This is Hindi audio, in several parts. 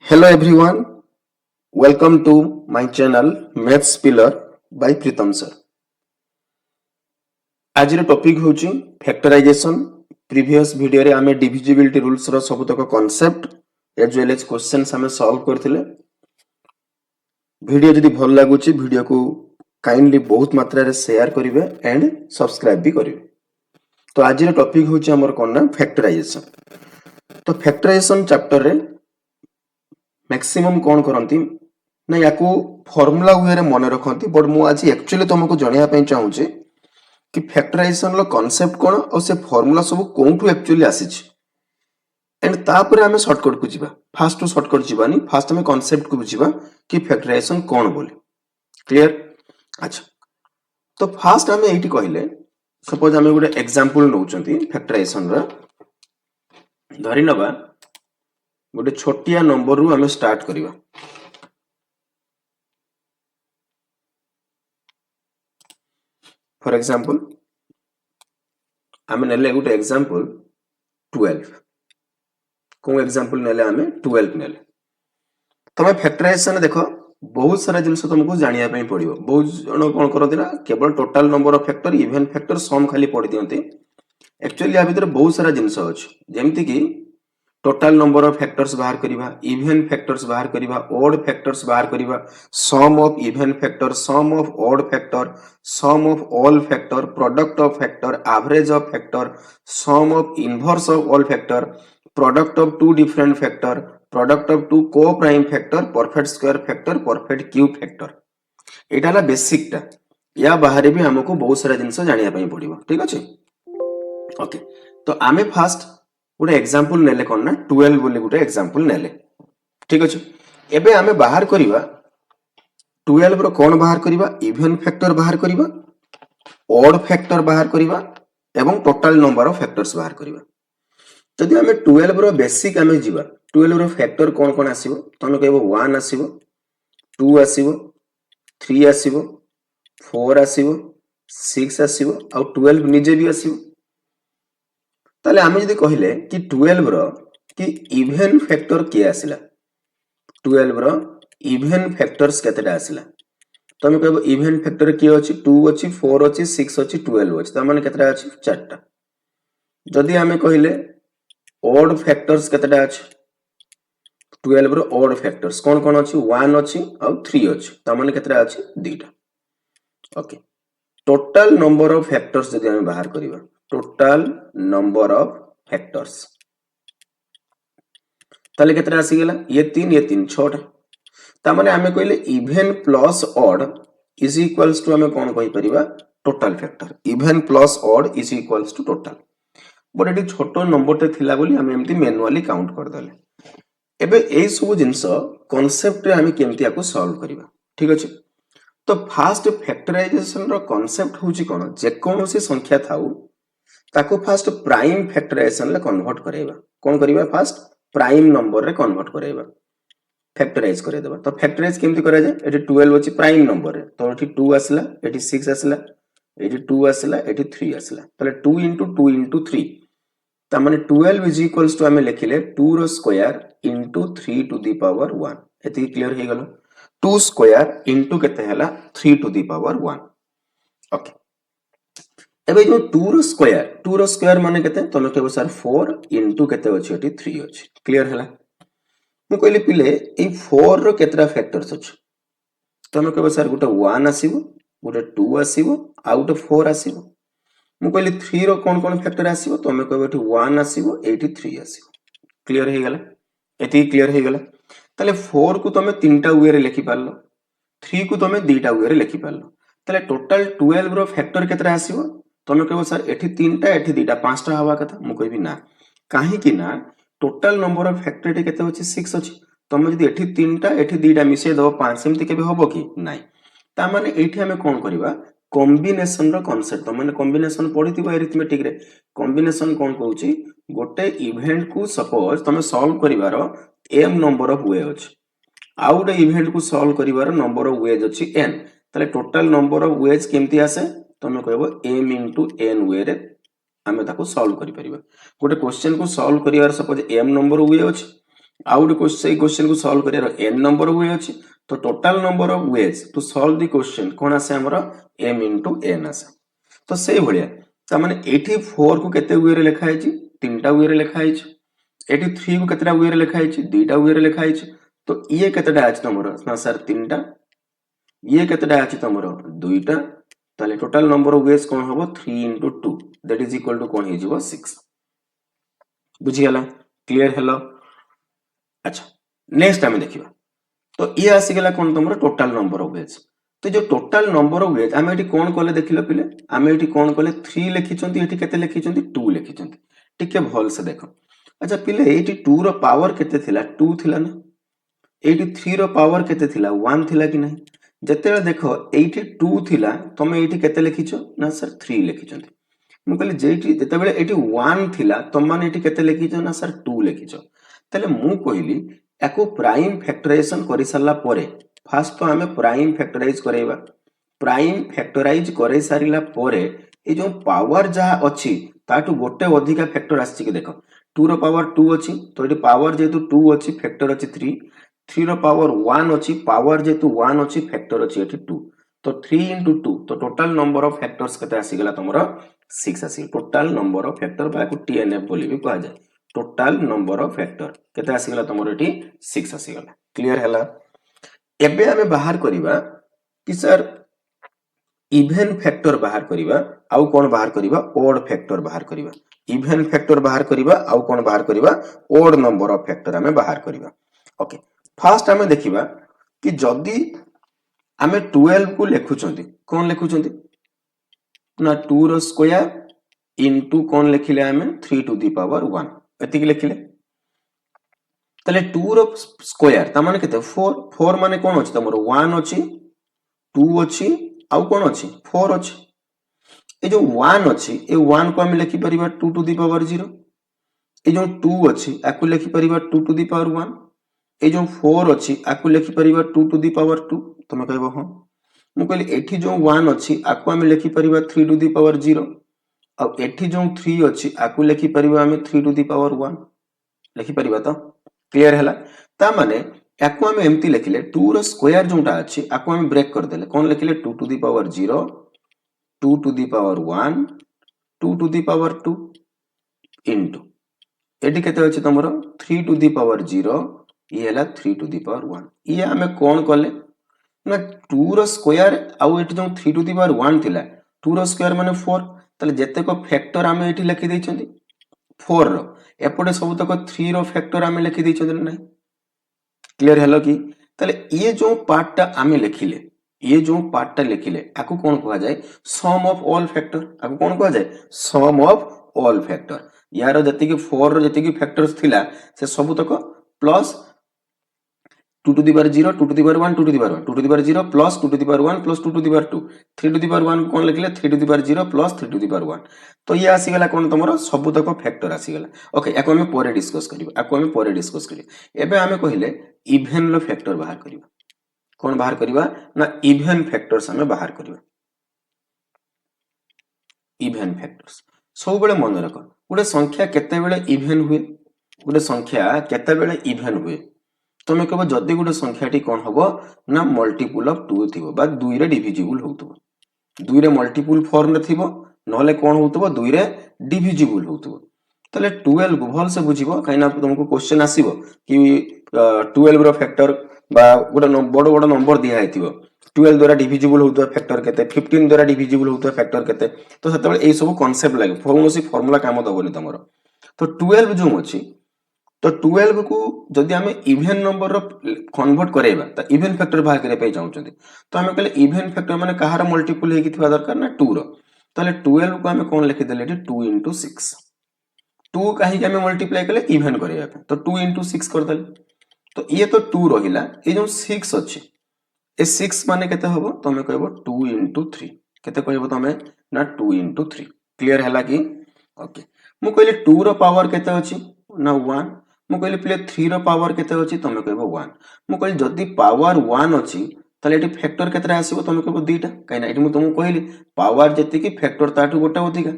Hello everyone, welcome to my channel Maths Pillar by Pritam sir. आज टॉपिक होची फैक्टराइजेशन। प्रीवियस वीडियो रे आमे डिविजिबिलिटी रूल्स रो सबतक concept as well as questions आमे सॉल्व करथिले। वीडियो जदी भल लागुची वीडियो को काइंडली बहुत मात्रा रे शेयर करिवे एंड सब्सक्राइब भी करिवे। तो आज टॉपिक होची हमर कोन फैक्टराइजेशन। तो फैक्टराइजेशन चैप्टर रे मैक्सिमम कौन करती ना या फॉर्मूला वे मन रखती बट मु आज एक्चुअली तुमको जनवाई चाहूँगी कि फैक्टराइजेशन रो कांसेप्ट कौन और से फॉर्मूला सब कौटू एक्चुअली आसी एंड तापर आम सर्टकट को जीवा। फास्ट सर्टकट जीवानी, फास्ट आम कांसेप्ट को बुझा कि फैक्टराइजेशन कौन बोले। क्लियर? अच्छा, तो फास्ट आम ये कहले सपोज आम गोटे एग्जांपल नौ फैक्टराइजेशन धरी नवा गोटे छोटिया नंबर रु आम स्टार्ट करिवा। फॉर एग्जांपल आम नेले गोटे एग्जांपल 12 को एग्जांपल नेले आम 12 नेले। तुम फैक्टराइजेशन देख बहुत सारा जिनस तुमको जानिया पई पड़िबो। बहुत जन कोन करथि ना केवल total number of factor, even factor, sum खाली पढ़ी दियंती। एक्चुअली आ भीतर बहुत सारा जिनस अछि जेमति कि टोटल नंबर ऑफ फैक्टर्स बाहर करिबा, इवन फैक्टर्स बाहर करिबा, ओड फैक्टर्स बाहर करिबा, sum of even factor, sum of odd factor, sum of all factor, product of factor, average of factor, sum of inverse of all factor, product of two different factor, product of two coprime factor, perfect square factor, perfect cube factor. एटा ला बेसिक टा। या बाहर भी हमको बहुत सारा जिनस जानिया पई पड़िबो। ठीक अछि? ओके, तो आमे फास्ट गोटे एग्जांपल नेले कोन ना 12 बोली गोटे एग्जांपल नेले। ठीक अछि? एबे आमे बाहर करिवा 12 रो कोन बाहर करिवा, इवन फैक्टर बाहर करिवा, ओड फैक्टर बाहर करिवा एवं टोटल नंबर ऑफ फैक्टर्स बाहर करिवा। जदि आमे 12 रो बेसिक आमे जीवा, 12 रो फैक्टर कोन कोन आसीबो? तमे कहबो 1 आसीबो, 2 आसीबो, 3 आसीबो, 4 आसीबो, 6 आसीबो आ 12 निजे भी आसीबो। ताले आमे जदि कहिले कि 12 रो कि इवन फैक्टर के आसिला, 12 रो इवन फैक्टर्स केतेटा आसिला? तमे कहबो इवन फैक्टर के अछि 2 अछि, 4 अछि, 6 अछि, 12 अछि। त माने केतेटा अछि? 4टा। जदि आमे कहिले ओड फैक्टर्स केतेटा अछि? 12 रो ओड फैक्टर्स कोन कोन अछि? 1 अछि आ 3 अछि। त माने केतेटा अछि? 2टा। Okay, total number of factors जदि आमे बाहर करिवा, टोटल नंबर ऑफ फैक्टर्स ताले केतेटा आसी गेला? ये 3 6टा। ता माने आमे कहले even plus odd is equals to आमे कोन कहि परिबा? Total factor. Even plus odd is equals to total. But एटी छोटो नंबर टे थिला बोली आमे एमती मैनुअली काउंट कर देले। एबे एई सब जिंस कांसेप्ट रे आमे केमती आको सॉल्व करिबा। ठीक अछि? तो फास्ट फैक्टराइजेशन रो कांसेप्ट होची कोन? जे कोनोसी संख्या थाउ ताको फास्ट प्राइम फैक्टराइजेशन ले कन्वर्ट करेबा। कोन करिबा? फास्ट प्राइम नंबर रे कन्वर्ट करेबा, फैक्टराइज करे देबा। तो फैक्टराइज केमती करा जाय? एटी 12 अछि प्राइम नंबर रे, तो एटी 2 आसला, एटी 6 आसला, एटी 2 आसला, एटी 3 आसला। तले 2 into 2 into 3 ता माने 12 इज इक्वल्स टू आमे लिखिले 2 रो square into 3 to the power 1। एती क्लियर हे गेलो? 2 स्क्वायर into केते हला? 3 to the power 1। ओके, एबे जो 2 रो स्क्वायर माने केते? तमे कहबो सर 4 into केते अछि? एटी 3 अछि। क्लियर हला? मु कहली पिले ए 4 रो केतरा फैक्टर्स अछि? तमे कहबो सर गोटे 1 आसीबो, गोटे 2 आसीबो आ गोटे 4 आसीबो। मु कहली 3 रो कोन कोन फैक्टर आसीबो? तमे कहबो एटी 1 आसीबो, एटी 3 आसीबो। क्लियर हे गेला? एती क्लियर हे गेला? ताले 4 को तमे 3टा वे रे लिखि पारलो, 3 को तमे 2टा वे रे लिखि पारलो। ताले टोटल 12 रो फैक्टर केतरा आसीबो? तमे कहबो सर एठी 3टा, एठी 2टा, 5टा हवा कथा। मु कहबी ना, काहे कि ना टोटल नंबर ऑफ फैक्टर एठी केते अछि? 6 अछि। तमे जदि एठी 3टा, एठी 2टा मिसे दबो 5, सेमति केबे होबो कि? नाही। ता माने एठी हमें कोन करिबा? कॉम्बिनेशन रो कांसेप्ट। माने कॉम्बिनेशन पढिथिबो अरिथमेटिक रे। कॉम्बिनेशन कोन कहूची? गोटे इवेंट को सपोज तमे सॉल्व करिवारो m नंबर ऑफ वे अछि, आ गोटे इवेंट को सॉल्व करिवारो नंबर ऑफ वेज अछि n। ताले टोटल नंबर ऑफ वेज केमति आसे? तमे कहबो m into n वे रे आमे ताको सॉल्व करि परिबा। गोटे क्वेश्चन को सॉल्व करिवार सपोज m नंबर वे अछि, आउ गोटे क्वेश्चन को सॉल्व कर n नंबर वे अच्छी तो total number of ways to solve the question कौन आसे हमर m into n आसे तो से भलिया ता माने एठी 4 को केते वे रे लिखा है तीनटा वे रे लिखा है एठी 3 को केतेटा वे रे लिखा है दुईटा वे रे लिखा है तो ये केतेटा अछि तमरो ना सर तीनटा ये केतेटा अछि तमरो दुईटा ताले टोटल नंबर ऑफ वेज कोन हबो 3 into 2 that is equal to कोन हे जिवो 6 बुझी गला क्लियर हेलो अच्छा नेक्स्ट आमे देखिबा तो ये आसीगला कौन तुम टोटाल नंबर ऑफ वेज तो जो टोटाल नंबर ऑफ वेज आम ये कौन कले देखिल पिले आम ये कौन कले 3 लिखिं ये लिखिं 2 लिखिं टिके भल से देख अच्छा पिले ये 2 रो पावर केते थिला 2 थिला ना ये 3 रो पावर केते थिला 1 थिला कि नहीं जते देख ये 2 थिला तुम ये केते लिखिछ ना सर 3 लिखिं मु कहली जेठी जते बेले एटी 1 थिला तुम माने एटी केते लिखिछ ना सर 2 लिखिछ तले मु कहली एको प्राइम फैक्टराइजेशन करि सारला परे फास्ट तो हमें प्राइम फैक्टराइज करेबा प्राइम फैक्टराइज करे सारिला परे ए जो पावर जहा अछि ताटू गोटे अधिका फैक्टर आछि कि देखो 2 रो पावर 2 अछि तो एटी पावर जेतु 2 अछि फैक्टर अछि 3 3 रो पावर 1 अछि पावर जेतु 1 अछि फैक्टर अछि एटी 2 तो 3 into 2 तो टोटल नंबर ऑफ फैक्टर्स केते आसीगला तमरो 6 आसी टोटल नंबर ऑफ फैक्टर बाको टीएनएफ बोली भी कहा जाए टोटल नंबर ऑफ फैक्टर केते आसीगला तमरो एटी 6 आसीगला क्लियर हैला एबे हमें बाहर करिबा कि सर इवन फैक्टर बाहर करिबा आउ कोन बाहर करिबा ओड फैक्टर बाहर करिबा इवन फैक्टर बाहर करिबा आउ कोन बाहर करिबा ओड नंबर ऑफ फैक्टर हमें बाहर करिबा ओके फर्स्ट हमें देखिबा कि जदी हमें 12 को लिखुचंती कोन लिखुचंती ना 2 रो स्क्वायर इनटू कोन लिखिले हमें 3 टू द पावर 1 एतिक लिखिले तले 2 रो स्क्वायर ता माने केते 4 4 माने कोन अछि तमरो 1 अछि 2 अछि आउ कोन अछि 4 अछि ए जो 1 अछि ए 1 को हम लिखि परिबा 2 टू द पावर 0 ए जो 2 अछि आकु लिखि परिबा 2 टू द पावर 1 ए जो 4 अछि आकु लिखि परिबा 2 टू द पावर 2 तमे कहबो हां मु कहली एठी जो 1 अछि आकु हम लिखि परिबा 3 टू द पावर 0 अब एठी जो 3 अछि आकु लिखि परिबा हम 3 टू द पावर 1 लिखि परिबा तो क्लियर हैला ता माने याकु हम एम्ति लिखिले 2 रो स्क्वायर जोटा अछि आकु हम ब्रेक कर देले कोन लिखिले 2 to the power 0 2 to the power 1 2 to the power 2 into एटी केते अछि तमरो 3 टू द पावर 0 ये हैला 3 टू द पावर 1 ये हमें कोन करले ना 2 रो स्क्वायर आउ एटी जो 3 टू द पावर 1 थिला 2 रो स्क्वायर माने 4 तले जते को फैक्टर हमें एटी लिखि दैछंती 4 रो एपटे सब तक 3 रो फैक्टर हमें लिखि दैछंती नै क्लियर हेलो कि तले ये जो पार्टटा हमें लिखिले ये जो पार्टटा लिखिले आकु कोन कहा जाए सम ऑफ ऑल फैक्टर आकु कोन कहा जाए सम ऑफ ऑल फैक्टर यार जति कि 4 रो जति कि फैक्टर्स थिला से सब तक plus 2 to the power 0 2 to the power 1 2 to the power 1 2 to the power 0 plus 2 to the power 1 plus 2 to the power 2 3 to the power 1 कोन लिखले 3 to the power 0 plus 3 to the power 1 तो ये आसी गला कोन तमरो सब तक फैक्टर आसी गला ओके याको हम परे डिस्कस करिबा याको हम परे डिस्कस करिबा एबे हमें कहिले इवन लो फैक्टर बाहर करिबा कोन बाहर करिबा ना इवन फैक्टर्स हमें बाहर करिबा इवन फैक्टर्स सब बेले मन रख गोटे संख्या केते बेले इवन हुए गोटे संख्या केते बेले इवन हुए तुम कह जदि गोटे संख्याटी कौन हम ना मल्टीपुल ऑफ 2 थी 2 रे डिविजिबल होतबो 2 रे मल्टीपुल फॉर्म रे थिबो नले कोन होतबो 2 रे डिविजिबल होतबो तले 12 को भल से बुझिबो काइना तुमको क्वेश्चन आसीबो कि 12 रो फैक्टर बा गोटे बड़ बड़ नंबर दिया हेतिबो 12 द्वारा डिविजिबल होतबो फैक्टर केते 15 द्वारा डिविजिबल होतबो फैक्टर केते तो सेते ए सब कांसेप्ट लागे फॉर्मुला फार्मूला काम दबोनी तमरो तो 12 जो अछि तो 12 को जदि हमें इवन नंबर रो कन्वर्ट करेबा त इवन फैक्टर बाहर करे पे चाहउछथि तो हमें कहले इवन फैक्टर माने कहार मल्टीपल हेकि थिबा दरकार ना 2 रो तले 12 को हमें कोन लिखि देले 2 into 6 2 काहे हमें मल्टीप्लाई कले इवन करेबा पे तो 2 into 6 कर देले तो ये तो 2 रहिला ए जो 6 अछि ए 6 माने केते होबो तमे कहबो 2 into 3 केते कहबो तमे ना 2 into 3 क्लियर हैला कि ओके मु कहले 2 रो पावर केते अछि ना 1 मु कहले प्ले 3 रो पावर केते अछि तमे कहबो 1 मु कहले जदी पावर 1 अछि तले एटी फैक्टर केतरा आसीबो तमे कहबो दुईटा काइना एटी मु तुमको कहली पावर जति कि फैक्टर ताठू गोटा अधिका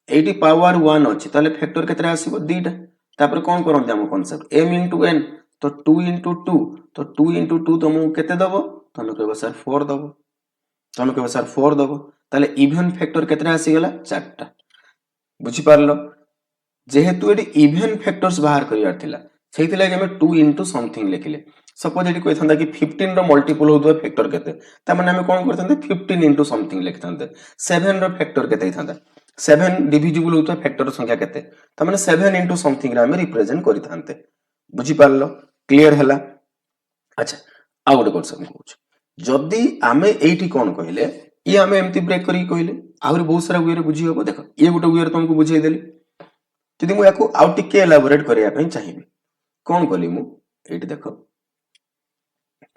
एटी पावर 1 अछि तले फैक्टर केतरा आसीबो दुईटा तापर कोन करंती हम कांसेप्ट m into n तो 2 इंटू 2 तो 2 इंटू 2 तुमको केते दबो तुम कहबो सर 4 दबो तुम कहबो सर 4 दबो ताले इवन फैक्टर केतरा आसी गला 4टा बुझी पारलो जेहेतु एटी इवन फैक्टर्स बाहर करियार थिला सेहिति लागि हम 2 इंटू समथिंग लिखिले सपोज एटी कहथांदा कि 15 रो मल्टीपल होतबा फैक्टर केते ता माने हम कोन करथांते 15 इंटू समथिंग लिखथांते 7 रो फैक्टर केते थांदा 7 डिविजिबल होतबा फैक्टर संख्या केते ता माने 7 इंटू समथिंग रे हम रिप्रेजेंट करिथांते बुझी पारलो क्लियर हला अच्छा आ गोटे क्वेश्चन कहूछ जदी आमे एठी कोन कहले ये आमे एम्ति ब्रेक करी कहले आहुरी बहुत सारा वे रे बुझी हबो देखो ये गोटे वे रे तुमको बुझाई देली जदी मु याको आउ टिके एलाबोरेट करिया पई चाहिबी कोन कली मु एठी देखो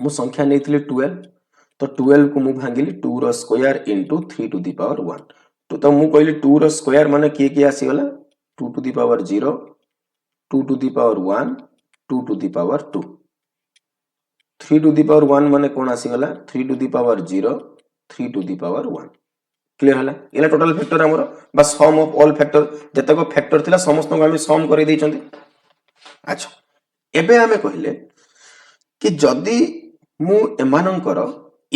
मु संख्या नेथिले 12 तो 12 को मु भांगिली 2 रो square into 3 to the power 1 तो मु कहली 2 रो स्क्वायर माने के आसी गला 2 to the power 0 2 to the power 1 2 to the power 2 3 to the power 1 माने कोन आसी गला 3 to the power 0 3 to the power 1 clear हला इला टोटल फैक्टर हमरो बा सम ऑफ ऑल फैक्टर जतको फैक्टर थिला समस्त को हम सम करै दै छथि अच्छा एबे हमें कहले कि जदी मु एमानंकर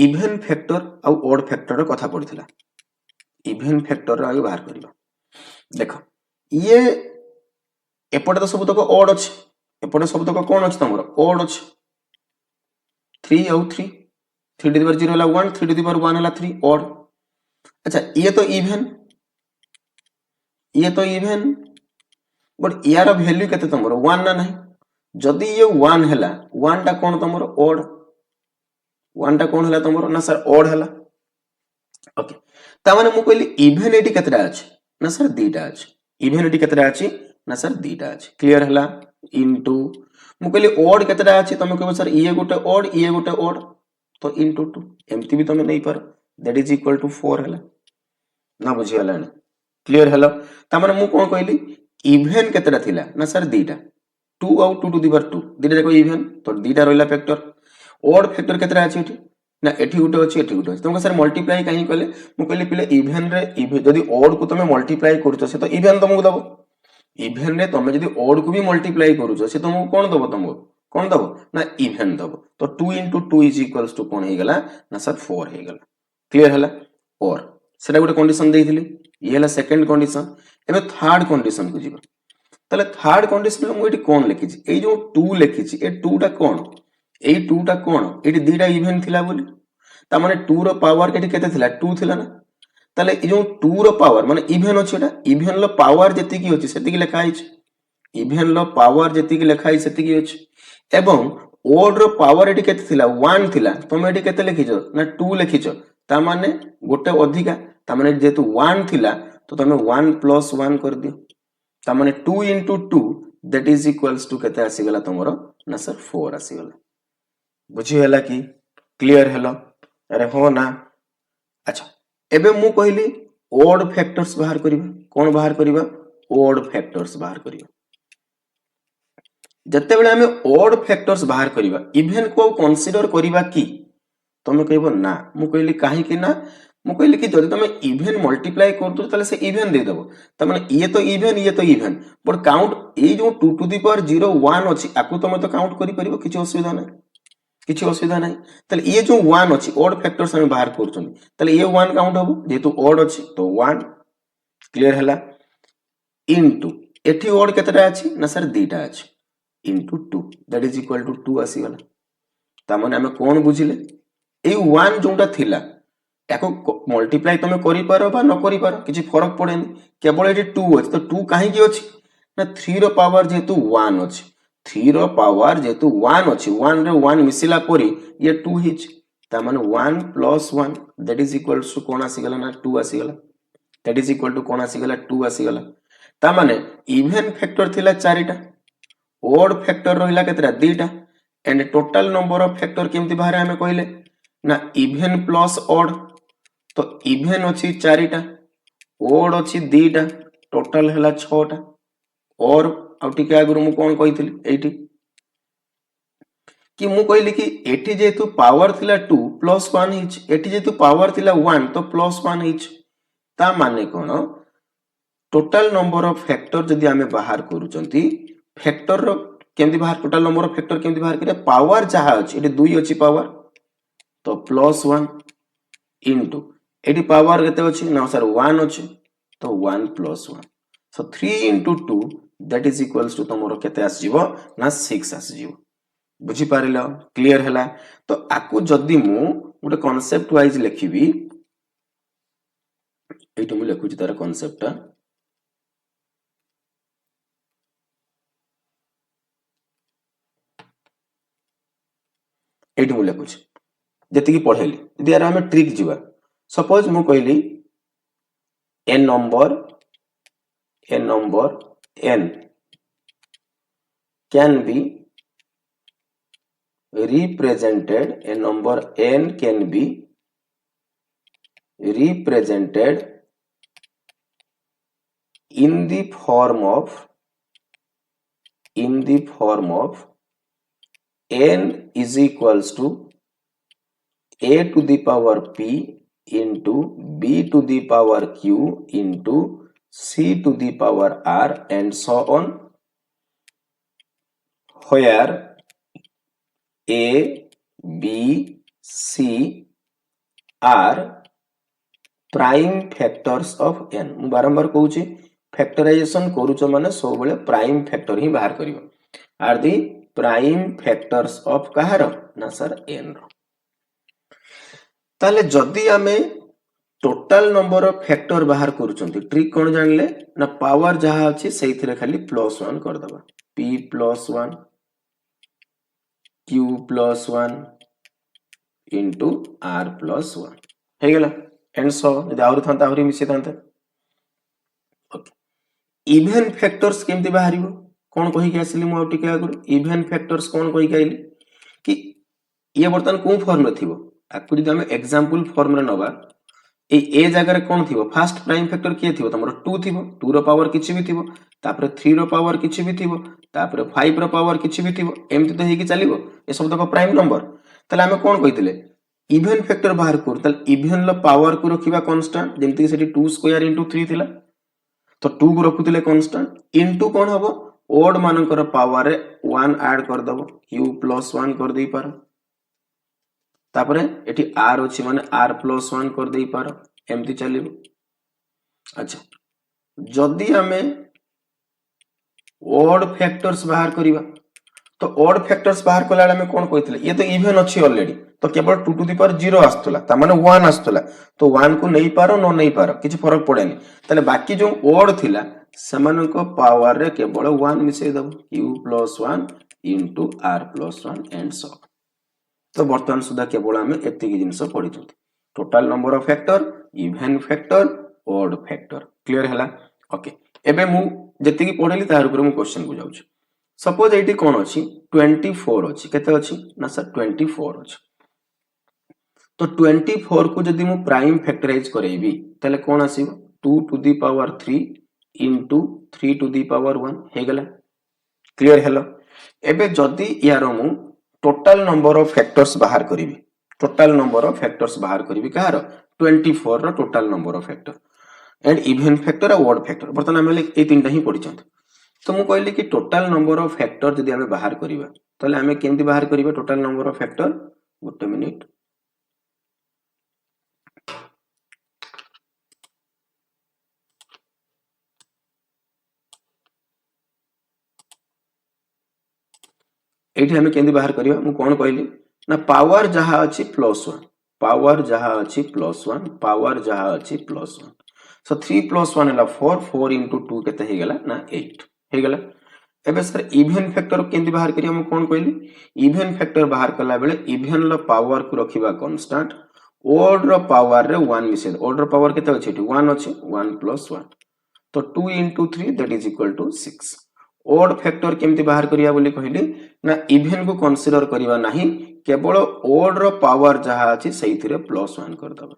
इवन फैक्टर आ ऑड फैक्टर रो कथा पडिथिला इवन फैक्टर रो आगे बाहर करबा देखो ये एपटे तो सब तक ऑड अछि एपटे सब तक कोन अछि तमरो ऑड अछि 3 आउ 3 3 टू द पावर 0 हला 1 3 टू द पावर 1 हला 3 ऑड अच्छा ये तो इवन बट यार वैल्यू केते तमरो 1 ना नहीं जदी ये 1 हला 1 टा कोन तमरो ऑड 1 टा कोन हला तमरो ना सर ऑड हला ओके ता माने मु कहली इवन एटी केतरा अछि ना सर दीटा अछि इवन एटी केतरा अछि ना सर दीटा अछि क्लियर हला इनटू मु कहली ऑड केतरा अछि तमे कहबो सर ये गोटे ऑड तो इनटू 2 एमती भी तमे नहीं पर दैट इज इक्वल टू 4 हला ना बुझी हला क्लियर हला ता माने मु कोन कहली इवन केतरा थिला ना सर दीटा 2 आउ 2 टू द पावर 2 दीटा जाको इवन तो दीटा रहला फैक्टर ऑड फैक्टर केतरा अछि एठी ना एठी गुटे अछि एठी गुटे अछि तुमको सर मल्टीप्लाई काहे कले मु कहली पिले इवन रे इवन जदी ऑड को तुमे मल्टीप्लाई करछो से तो इवन तुमको दबो इवन रे तुमे जदी ऑड को भी मल्टीप्लाई करछो से तुमको कोन दबो तुमको कोन दबो ना इवन दबो तो 2 इंटू 2 इज इक्वल्स टू कोन हे गला ना सर 4 हे गला क्लियर हला और सेटा गुटे कंडीशन देइथिली ये हला सेकंड कंडीशन एबे थर्ड कंडीशन को जीवा ताले थर्ड कंडीशन में मु एटी कोन लिखि छी ए जो 2 लिखि छी ए 2 टा कोन ए 2 टा कोन एटी दीटा इवन थिला बोली ता माने 2 रो पावर एटी केते थिला 2 थिला ना ताले ए जो 2 रो पावर माने इवन अछि एटा इवन लो पावर जति की अछि सेति की लिखा अछि इवन लो पावर जति की लिखा अछि सेति की अछि एवं ओड रो पावर एटी केते थिला 1 थिला तुम एटी केते लिखिछो ना 2 लिखिछो ता माने गोटे अधिका ता माने जेतु 1 थिला तो तुम 1 प्लस 1 कर दियो ता माने 2 into 2 that is equals to केते आसी गला तमरो ना सर 4 आसी गला बुझी हला कि क्लियर हेलो अरे हो ना अच्छा एबे मु कहली ओड फैक्टर्स बाहर करिबा कोन बाहर करिबा ओड फैक्टर्स बाहर करिबा जते बेले हमें ओड फैक्टर्स बाहर करिबा इवन को कंसीडर करिबा की तुम कहबो ना मु कहली काहे कि ना मु कहली कि जदि तुम इवन मल्टीप्लाई कर दो ताले से इवन दे देबो त माने ये तो इवन बट काउंट ए जो 2 टू द पावर 0 1 अछि आकु तुम तो काउंट करि परिबो किछि असुविधा नाही ताले ये जो 1 अछि ओड फैक्टर्स हम बाहर करछन ताले ये 1 काउंट हबो जेतु ओड अछि तो 1 क्लियर हला इनटू एठी ओड केतरा अछि ना सर दीटा अछि into 2 that is equal to 2 आसी गला ता माने हम कोन बुझिले ए 1 जोंटा थिला याको मल्टीप्लाई तुम करि पारो बा न करि पारो किछि फरक पड़ेनी केवल एठी 2 अछि तो 2 काहे की अछि ना 3 रो पावर जेतु 1 अछि 3 रो पावर जेतु 1 अछि 1 रे 1 मिसिला परी ये 2 हिच ता माने 1 plus 1 that is equals to कोन आसी गला ना 2 आसी गला दैट इज इक्वल टू कोन आसी गला 2 आसी गला ता माने इवन फैक्टर थिला 4टा ओड फैक्टर रहिला केतरा 2टा and total number of factor केमती बाहर हमें कहले ना इवन प्लस ओड तो इवन अछि 4टा ओड अछि 2टा टोटल हला 6टा और आउटिके आगुरु मु कोन कहितली एठी कि मु कहली कि एठी जेतु पावर थिला 2 प्लस 1 हिच एठी जेतु पावर थिला 1 तो प्लस 1 हिच ता माने कोन टोटल नंबर ऑफ फैक्टर जदि हमें बाहर करूचंती फैक्टर रो केमती बाहर टोटल नंबर ऑफ फैक्टर केमती बाहर करिया पावर जहाँ अछि एटी 2 अछि पावर तो +1 इनटू एटी पावर केते अछि ना सर 1 अछि तो 1 + 1 सो 3 × 2 दैट इज इक्वल्स टू तमरो केते आसीबो ना 6 आसीबो बुझी पारिलो क्लियर हैला तो आकु जदी मु गोटे कांसेप्ट वाइज लिखिबी एटू मु लिखुची तार कांसेप्ट एटू मु लिखुची जति की पढेली यदि यार हमें ट्रिक जीवा सपोज मु कहली n number n can be represented a number n can be represented in the form of n is equals to a to the power p into b to the power q into c to the power r and so on, where a, b, c are prime factors of n. मु बारंबार कहूची फैक्टराइजेशन करूचो माने सब बेले प्राइम फैक्टर ही बाहर करियो are the prime factors of कहार ना सर n रो ताले जदी आमे टोटल नंबर ऑफ फैक्टर बाहर करूचंती ट्रिक कोन जानले ना पावर जहा अछि सेइथिरे खाली +1 कर दबा p +1 q +1 into r +1 हे गेला एंड सो यदि आउर थांता आउरी मिसे थांता ओके इवन फैक्टर्स केमती बाहरिबो कोन कहि के आसिली मु टिके आगुर इवन फैक्टर्स कोन कहि के आइली कि ये बर्तन को फॉर्म रे थिबो आकु जदि हम एग्जांपल फॉर्म रे नबा ए जगह कौन थी फास्ट प्राइम फैक्टर किए थी तुम 2 थी 2 रो पावर किछि भी थी 3 रो पावर किछि भी थी 5 रो पावर किछि भी थी एमती तो हेकी चलिबो ए सब तक प्राइम नंबर तले हमें कौन कहितले इवन फैक्टर बाहर कर तले इवन लो पावर को रखिबा कांस्टेंट जेमती सेठी 2 स्क्वायर * 3 थिला तो 2 को रखुतले कांस्टेंट इनटू कोन हबो ओड मानकर पावर रे 1 ऐड कर दबो q +1 कर देई पार तापरे एठी r अछि माने r +1 कर देई पार एमती चलिबो अच्छा जदी हमें ओड फैक्टर्स बाहर करिबा तो ओड फैक्टर्स बाहर कला हमें कोन कहितले ये तो इवन अछि ऑलरेडी तो केवल 2 टू द पावर 0 आस्तला ता माने 1 आस्तला तो 1 को नहीं पारो न नहीं पारो किछि फरक पड़ेनी तले बाकी जो ओड थिला समान को पावर रे केवल 1 मिसे दबो q +1 into r +1 and so तो वर्तमान सुधा केवल आम एति जिनस पढ़ी total number of factor even factor odd factor clear है ओके एबे मु जति पढ़ेली तार ऊपर मु क्वेश्चन को जाउछ सपोज एटी कोन अछि 24 अछि केते अछि ना सर 24 अछि तो 24 को जदी मु प्राइम फैक्टराइज करेबी तले कोन आसीबो 2 to the power 3 into 3 to the power 1 हे गेला क्लियर हेलो एबे जदी यारो मु टोटल नंबर ऑफ फैक्टर्स बाहर करी टोटल नंबर ऑफ फैक्टर्स बाहर करी कहार 24 रो total number of factor and even factor और ओड फैक्टर बर्तमान आमे ए तीनटा ही पढी छन तो मु कहली कि टोटल नंबर ऑफ फैक्टर जदी आमे बाहर करिबा तले आमे केमती बाहर करिबा total number of factor Gute minute एठी हमें केंदी बाहर करिवा मु कोन कहली ना पावर जहा अछि +1 पावर जहा अछि +1 पावर जहा अछि +1 सो 3 + 1 हला 4 4 * 2 केते हे गेला ना 8 हे गेला एबे सर इवन फैक्टर केंदी बाहर करिया मु कोन कहली इवन फैक्टर बाहर कला बेले इवन लो पावर को रखिबा कांस्टेंट ओड रो पावर रे 1 मिसे ओड रो पावर केते अछि 1 अछि 1 + 1 तो 2 * 3 that is equal to 6 odd factor केमती बाहर करिया बोली कहली ना इवन को कंसीडर करिवा नाही केवल ओड रो पावर जहा अछि सेइथिरे +1 कर दबा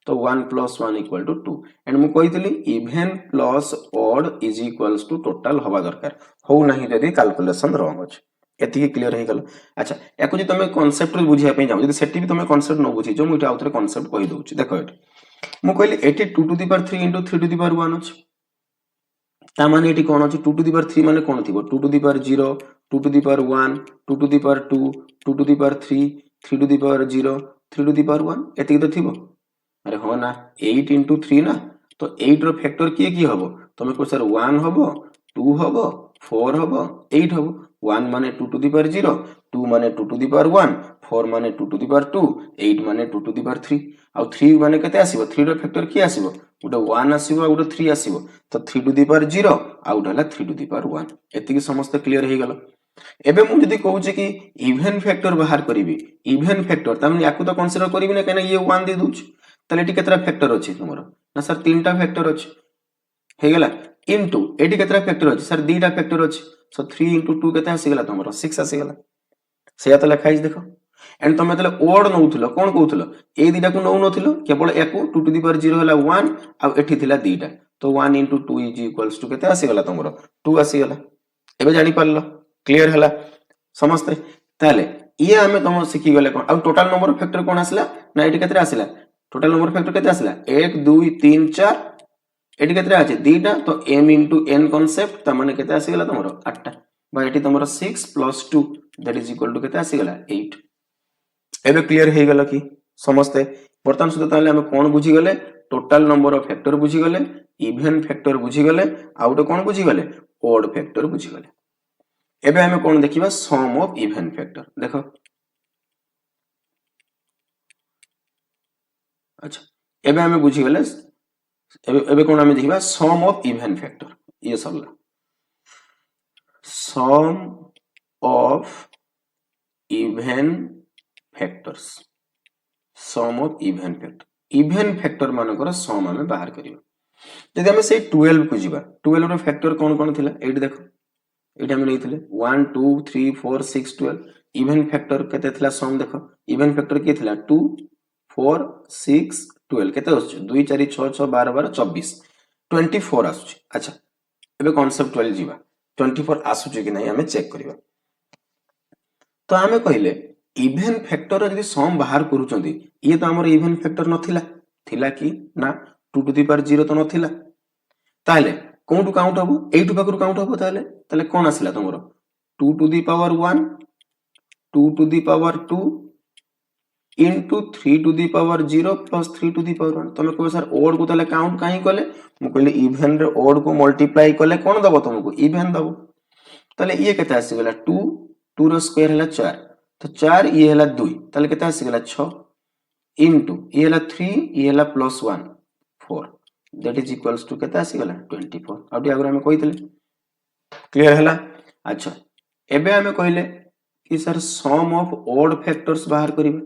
तो 1 + 1 = 2 एंड मु कहितली even plus odd is equals to total हवा दरकार हो नाही जदी कैलकुलेशन रॉन्ग अछि एति क्लियर हे गेल अच्छा एको जे तमे कांसेप्ट बुझिया पे जाउ जदी सेठी भी तमे कांसेप्ट न बुझी जो मु इटा आउथरे कांसेप्ट कहि दउची देखो एटी मु कहली एटी 2 to the power 3 * 3 to the power 1 अछि ता माने एटी कोन अछि 2 टू द पावर 3 माने कोन थिबो 2 to the power 0 2 to the power 1 2 to the power 2 2 to the power 3 3 to the power 0 3 to the power 1 एतिक तो थिबो अरे हो ना 8 into 3 ना तो 8 रो फैक्टर किए की हबो तमे को सर 1 हबो 2 हबो 4 हबो 8 हबो 1 माने 2 to the power 0 2 माने 2 to the power 1 4 माने 2 to the power 2 8 माने 2 to the power 3 आ 3 माने केते आसीबो 3 रो फैक्टर की आसीबो गोटे 1 आसीबो आ गोटे 3 आसीबो तो 3 to the power 0 आ गोटे हला 3 to the power 1 एतिक समस्त क्लियर हे गेलो एबे मु जदी कहूचे कि इवन फैक्टर बाहर करिवि इवन फैक्टर त याकू तो कंसीडर करिवि ना कना ये 1 दे दूछ तले एटी केतरा फैक्टर अछि तुमरो ना सर तीनटा फैक्टर अछि हे गेला इनटू एटी केतरा फैक्टर अछि सर दीटा फैक्टर अछि सो 3 into 2 केते आसी गेला तुमरो 6 आसी गेला सेया तो लिखाइछ देखो एंड तमे तले ओड नउथलो कोन कहउथलो ए दीटा को नउ नथिलो केवल याकू 2 to the power 0 होला 1 आ एठी थिला दीटा तो 1 into 2 is equals to केते आसी गेला तुमरो 2 आसी गेला एबे जानि पारलो क्लियर हला समझते ताले ये हमें तुम सिखी गले कोन अब टोटल नंबर ऑफ फैक्टर कोन आसला ना एटी केतरा आसला टोटल नंबर ऑफ फैक्टर केते आसला 1 2 3 4 एटी केतरा अछि दीटा तो m into n कांसेप्ट त माने केते आसी गेला तुमरो 8टा बा एटी तुमरो 6 plus 2 that is equal to केते आसी गेला 8 एबे क्लियर हे गेला कि समझते बर्तमान सुधा ताले हम कोन बुझी गले टोटल नंबर ऑफ फैक्टर बुझी गले इवन फैक्टर बुझी गले आउटे कोन बुझी गले ओड फैक्टर बुझी गले एबे हमें कोन देखिबा सम ऑफ इवन फैक्टर देखो अच्छा एबे हमें बुझी गले एबे कोन हमें देखिबा सम ऑफ इवन फैक्टर ये सबला sum of even factors sum of even factor मानकर सम हमें बाहर करियो जदि हमें से 12 को जीवा 12 रो फैक्टर कोन कोन थिला एडी देखो एटा हम लेथिले 1 2 3 4 6 12 इवन फैक्टर केते थिला सम देखो इवन फैक्टर के थिला 2 4 6 12 केते होछ 2 4 6 6 12 12 24 24 आसुछ अच्छा एबे कांसेप्ट 12 जीवा 24 आसुछ कि नहीं हमें चेक करिवा तो हमें कहले इवन फैक्टर जदि सम बाहर करूचंदी ये तो हमर इवन फैक्टर नथिला थिला कि ना 2 to the power 0 तो नथिला ताले कोन टू काउंट हबो 8 पाखरु काउंट हबो ताले कोन आसिला तमरो 2 to the power 1 2 to the power 2 into 3 to the power 0 plus 3 to the power 1 तमे को सर ओड को ताले काउंट काहे कले मु कहले इवन रे ओड को मल्टीप्लाई कले कोन दबो तुमको इवन दबो ताले ये केते आसी गेला 2 2 रो स्क्वायर हला 4 तो 4 ये हला 2 ताले केते आसी गेला 6 into ये हला 3 ये हला plus 1 4 that is equals to केते आसी गेला 24 आउटी आगर हमें कहितले क्लियर हला अच्छा एबे हमें कहले कि sir sum of odd factors बाहर करिवे